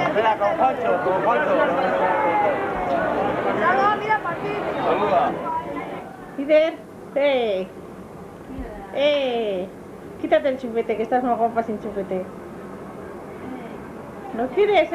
Espera, con Juancho, con Juancho. Mira, Martín. Saluda. Líder, quítate el chupete, que estás más guapa sin chupete. ¿No quieres,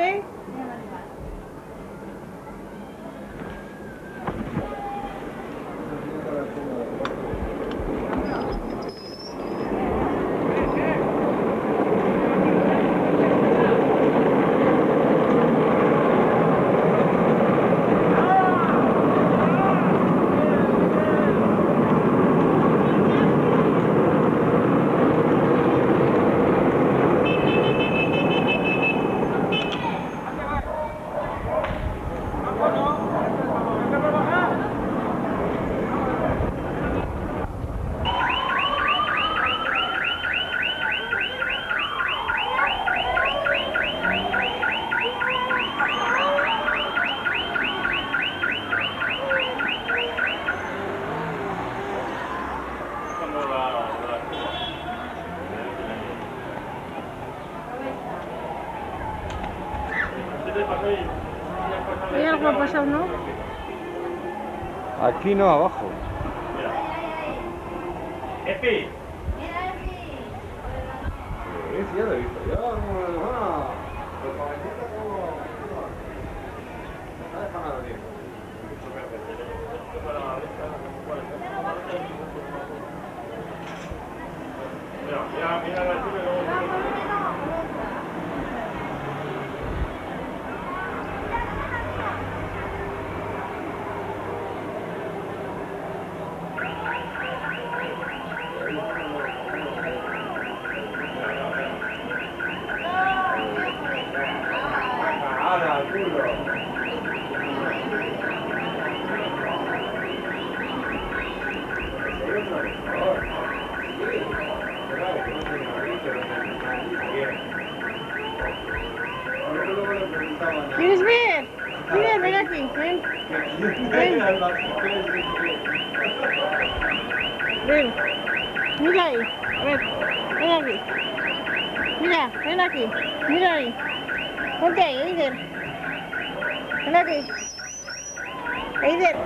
¿Hay algo ha pasado, no? Aquí no, abajo. ¡Epi! Sí, ya lo he visto. Mira la chica. ¿Quieres ver? Mira, ven aquí, ven. Ven. Mira ahí. A ver, ven aquí. Mira, ven aquí. Mira ahí. Ponte ahí, Eider. Ven aquí. Eider.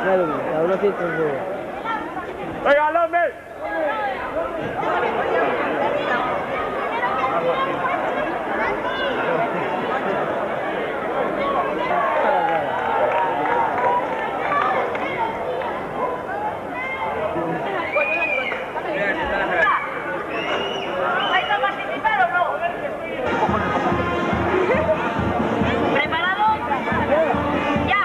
Claro, cada uno tiene su... ¡Venga, López! ¿Vais a participar o no? ¿Preparados? ¡Ya!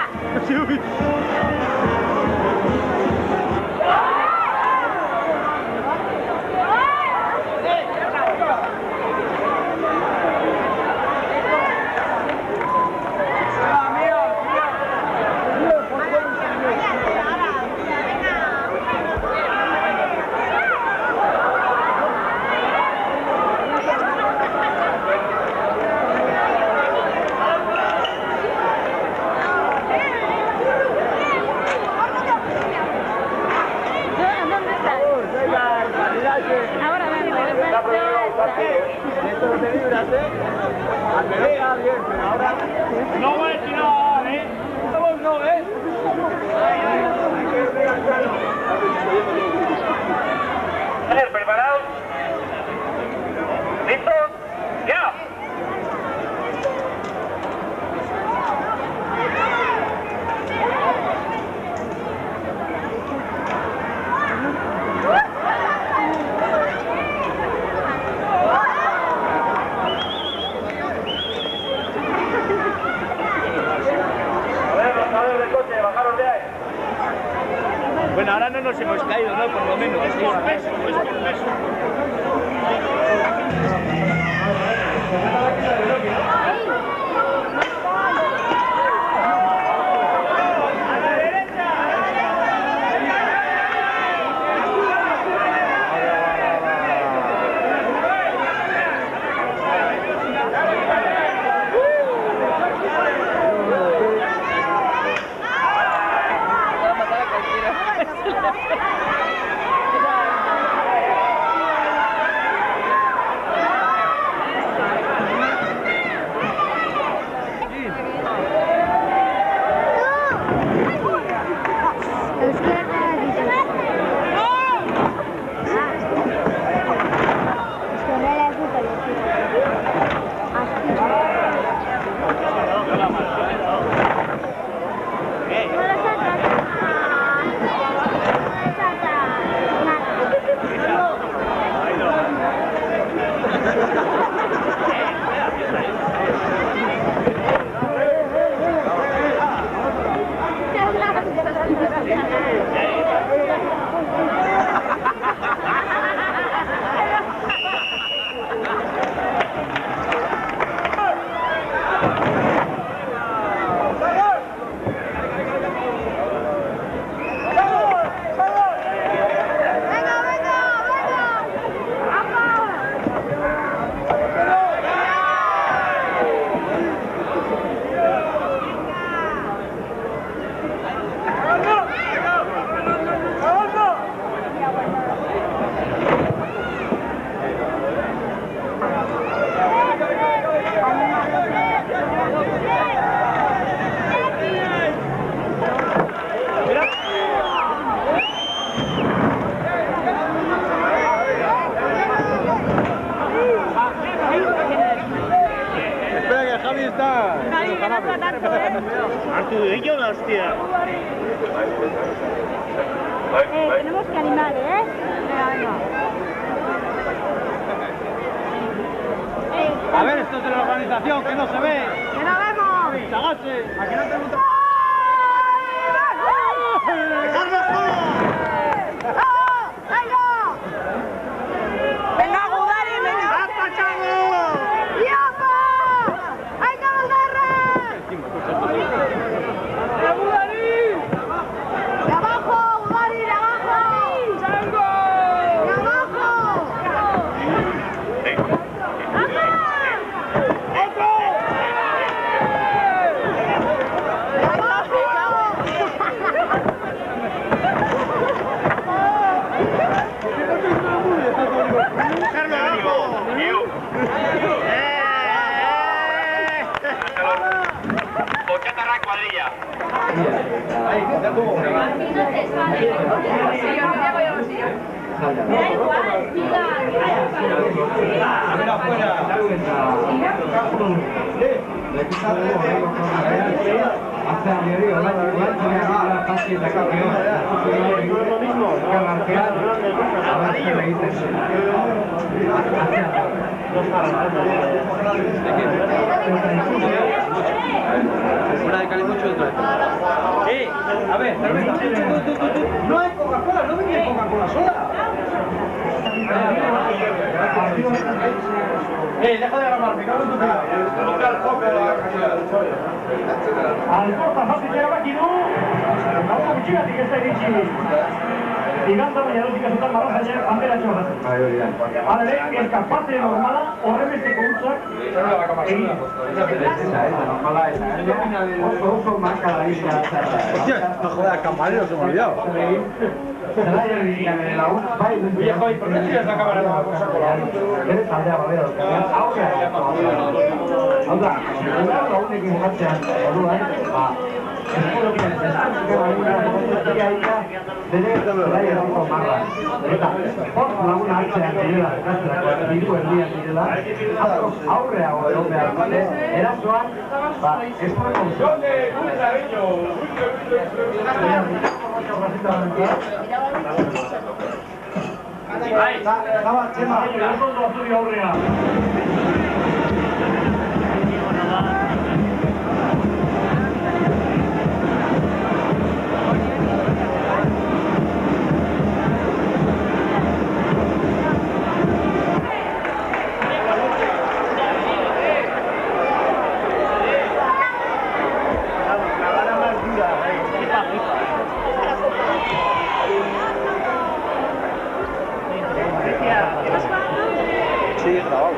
Ahora vengo. Esto no te libras, al menos está bien, pero ahora... No voy a tirar, Vamos, no, ¿Preparados? ¿Listos? ¡Ya! Bueno, ahora no nos hemos caído, ¿no? Por lo menos. Es por peso, es por peso. Artudillo, hostia. Tenemos que animar, ¿eh? A ver, esto es de la organización, que no se ve. ¡Que no vemos! ¡Se agache! ¡Aquí no tenemos... ¡Venga, Gudari, venga! ¡Apa, chavo! ¡Yapa! ¡Hay que ¡La Gudari! ¡De abajo, Gudari, de abajo! ¡Chango! ¡De abajo! ¡Apa! ¡Otro! cuadrilla. Una de Cali mucho dentro de esto. A ver, cerveza. No hay Coca-Cola, no venía Coca-Cola sola. Deja de grabarme, cabrón, tu tío. Alporta, fácil, erabaki du. Hauko gutxigatik ez da iritsi. Iganda baina dozik azutan marrazaina banderatxo horretzen. Alere, eskapate normala, horremesteko hutsak egin. Oso marca la isla. Hostia, no jodas, camarero se me ha olvidado. Oye, joder, ¿por qué tiras la cámara para cosa colada? Eres aldea, babero. Ahora, honek ingatzean, orduan, bere zelai erauko marra. Eta, laguna hartzean direla, gazterako, diru erdian direla, aurreago egon behar dute, erasoan, estoreko Sí, grabado.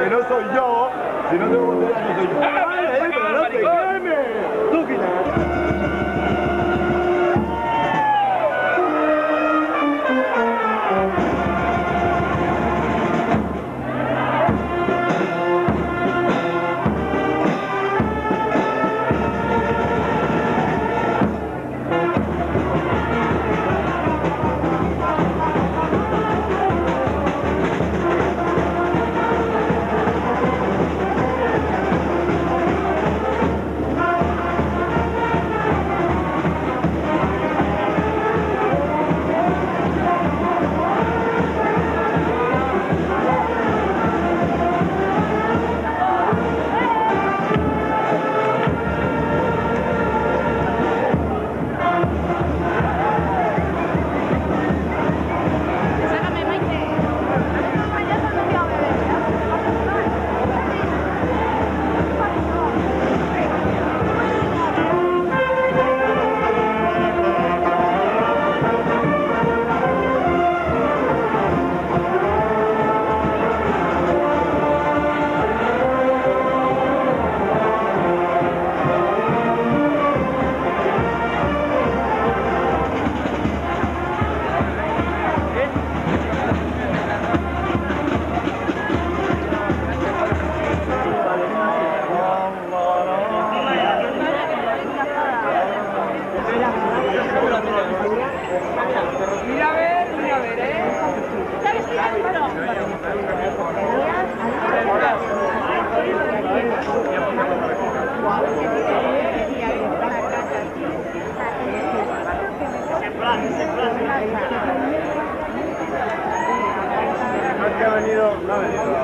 Que no soy yo, si no tengo botella no soy yo. Pero no te quemes. Tú quitas. venido, no ha venido.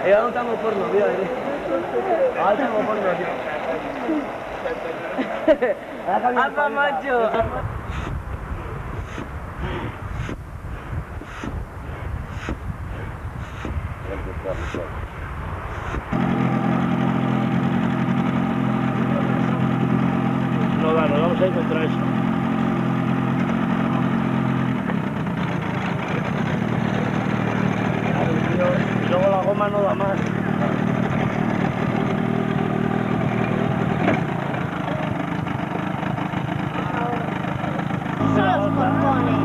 Ahora no tengo porno, mira, ahora tengo porno, tío. ¡Alfa, macho! No da, nos vamos a ir contra eso. Y luego la goma no da más. Son los corpones.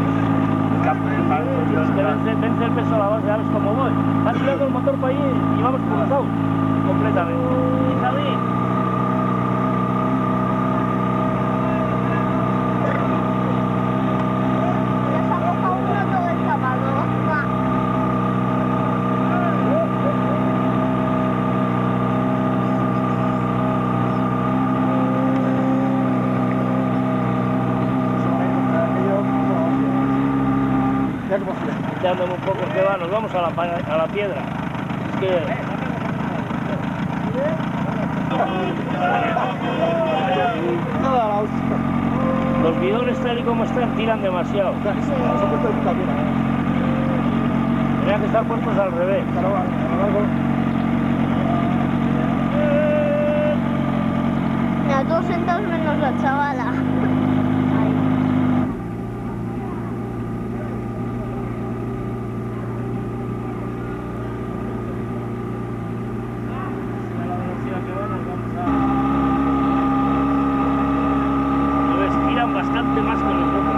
Es que vence el peso a la base, ¿sabes cómo voy? Has tirado el motor para allí y vamos cruzados completamente. ¿Y sabéis? Echándome un poco que va, nos vamos a la piedra. Es que... Los bidones tal y como están tiran demasiado. Tenían que estar puestos al revés. Mira, todos sentados menos la chavala. Bastante más que nosotros.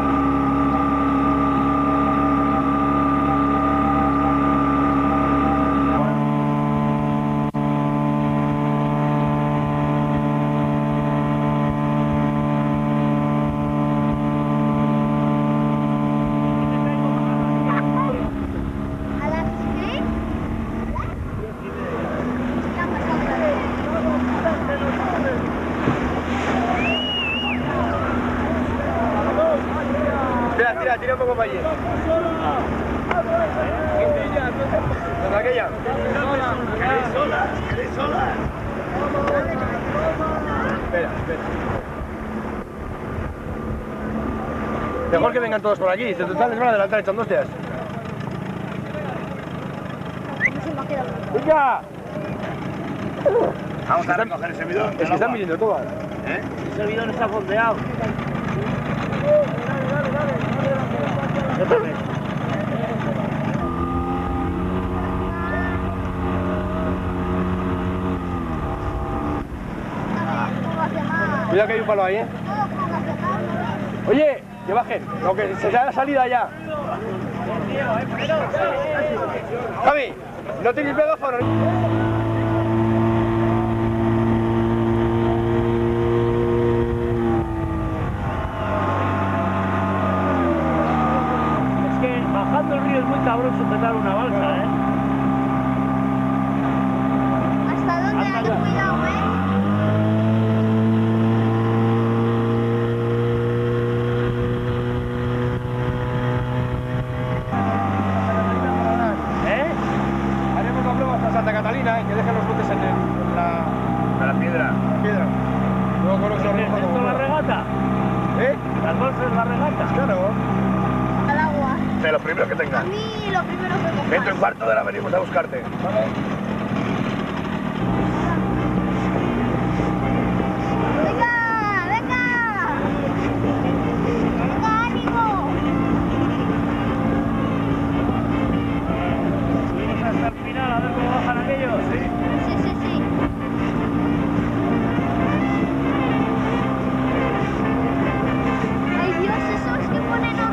tira un poco para allí. ¿Dónde aquella? ¿Queréis solas? Espera. Mejor que vengan todos por aquí, se total les van a adelantar echando hostias. ¡Venga! Vamos a recoger ese bidón. Es que están viniendo todas. Ese bidón está fondeado. Cuidado que hay un palo ahí, Oye, que bajen, lo que se da la salida ya. Javi, no tenéis megáfono. Es que bajando el río es muy cabrón sujetar una balsa, ¿Hasta dónde hay cuidado, Haremos la prueba hasta Santa Catalina y que dejen los botes en la piedra. Luego con los ¿Esto es la regata? ¿Las bolsas es la regata? Claro. Al agua. De lo primero que A tengas. mí lo primero que cojas. Dentro de un cuarto de hora venimos a buscarte. Subimos hasta el final a ver cómo bajan aquellos. Sí. Ay Dios, esos que ponen a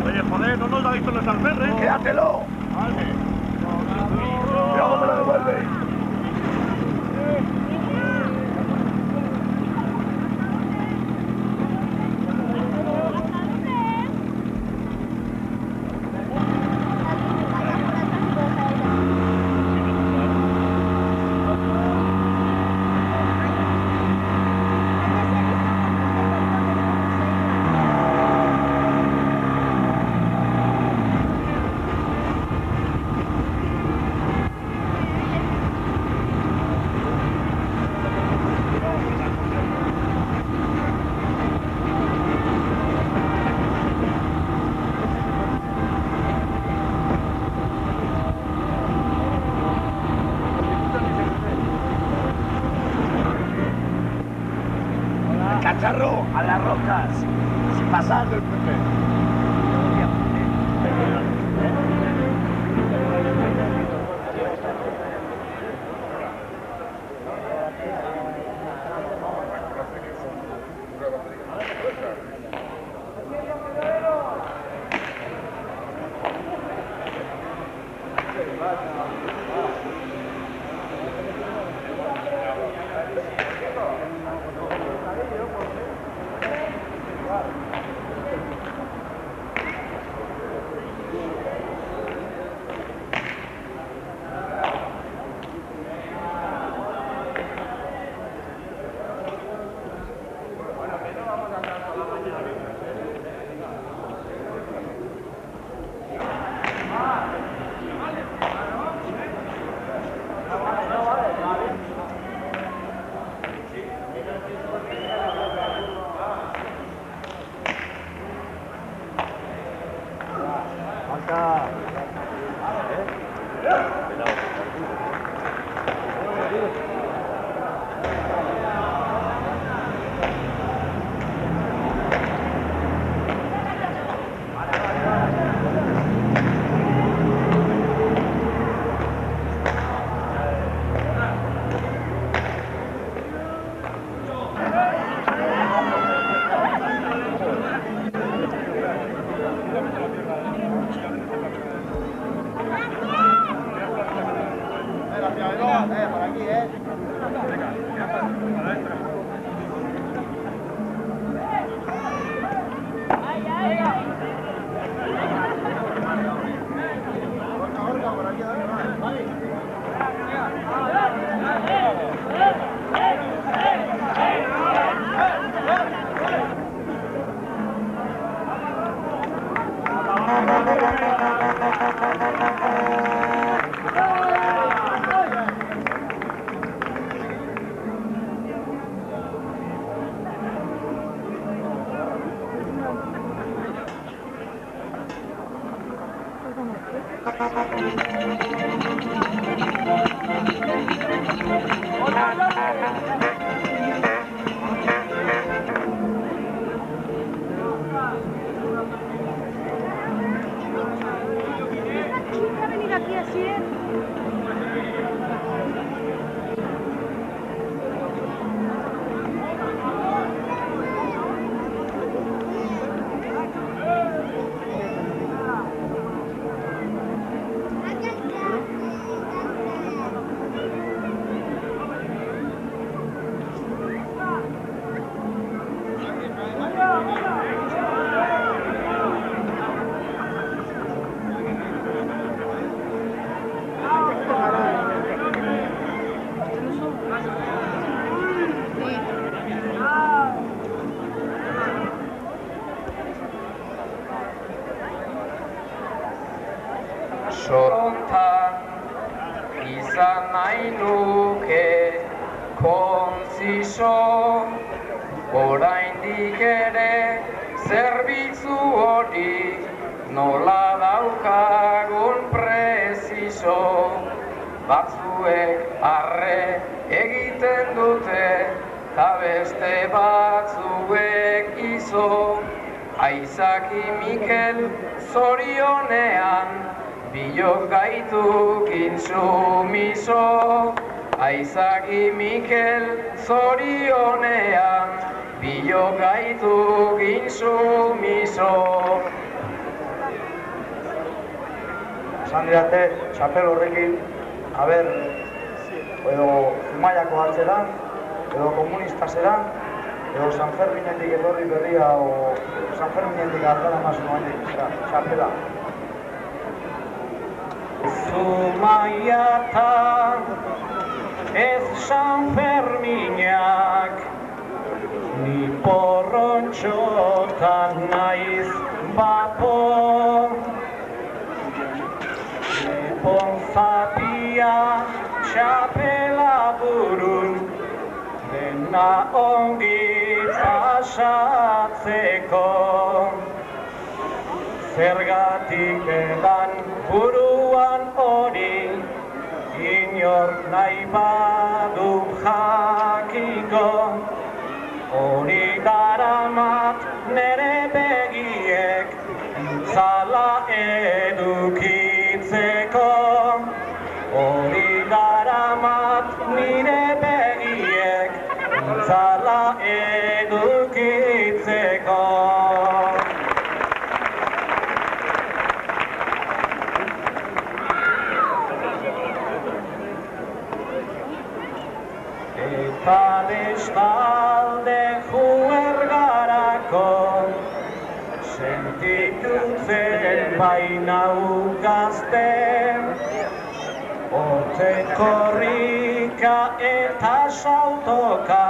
Oye, joder, no nos dais con los alferres. ¡Quédatelo! Vale. Luego me lo devuelve. Cacharro, a las rocas, sin pasar del puente. Va a venir aquí así, ¿eh? Sorontan izan nahi nuke kontziso, oraindik ere zerbitzu hori nola daukagun preziso. Batzuek arre egiten dute, ta beste batzuek izo. Aizaki Mikel zorionean, bilok gaituk intsumiso. Aizaki Mikel zorionean, bilok gaituk intsumiso. Esan didate, txapel horrekin, edo Zumaiako hartzeran, edo komunista zeran, edo San Ferminetik etorri berria, o San Ferminetik hartara mazu noinik, txapela. Zumaiatan ez San Ferminak, ni porrontxotan naiz bapo. Ponzatia txapela burun, dena ongi pasatzeko. Zergatik edan buruan hori, inor nahi badu jakiko. Hori daramat nere begiek, zala edukitzeko. Hori daramat nire begiek, zala edukitzeko. Eta bestalde juergarako, sentitutzen bainau gazte. Hortze korrika eta saltoka,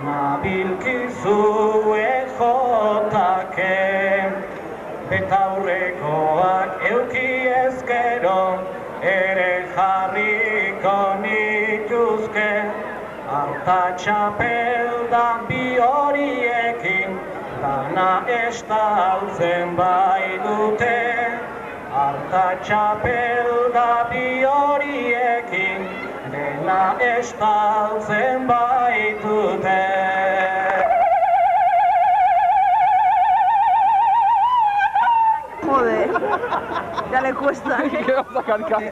nabilkizu ejotake. Betaurrekoak euki ezkero, ere jarriko nituzke. Arta txapelda bi horiekin, dana estaltzen bai dute. Arta txapelda bi horiekin, dena estaltzen bai dute. Joder, ya le cuesta. ¿Qué vas a cantar?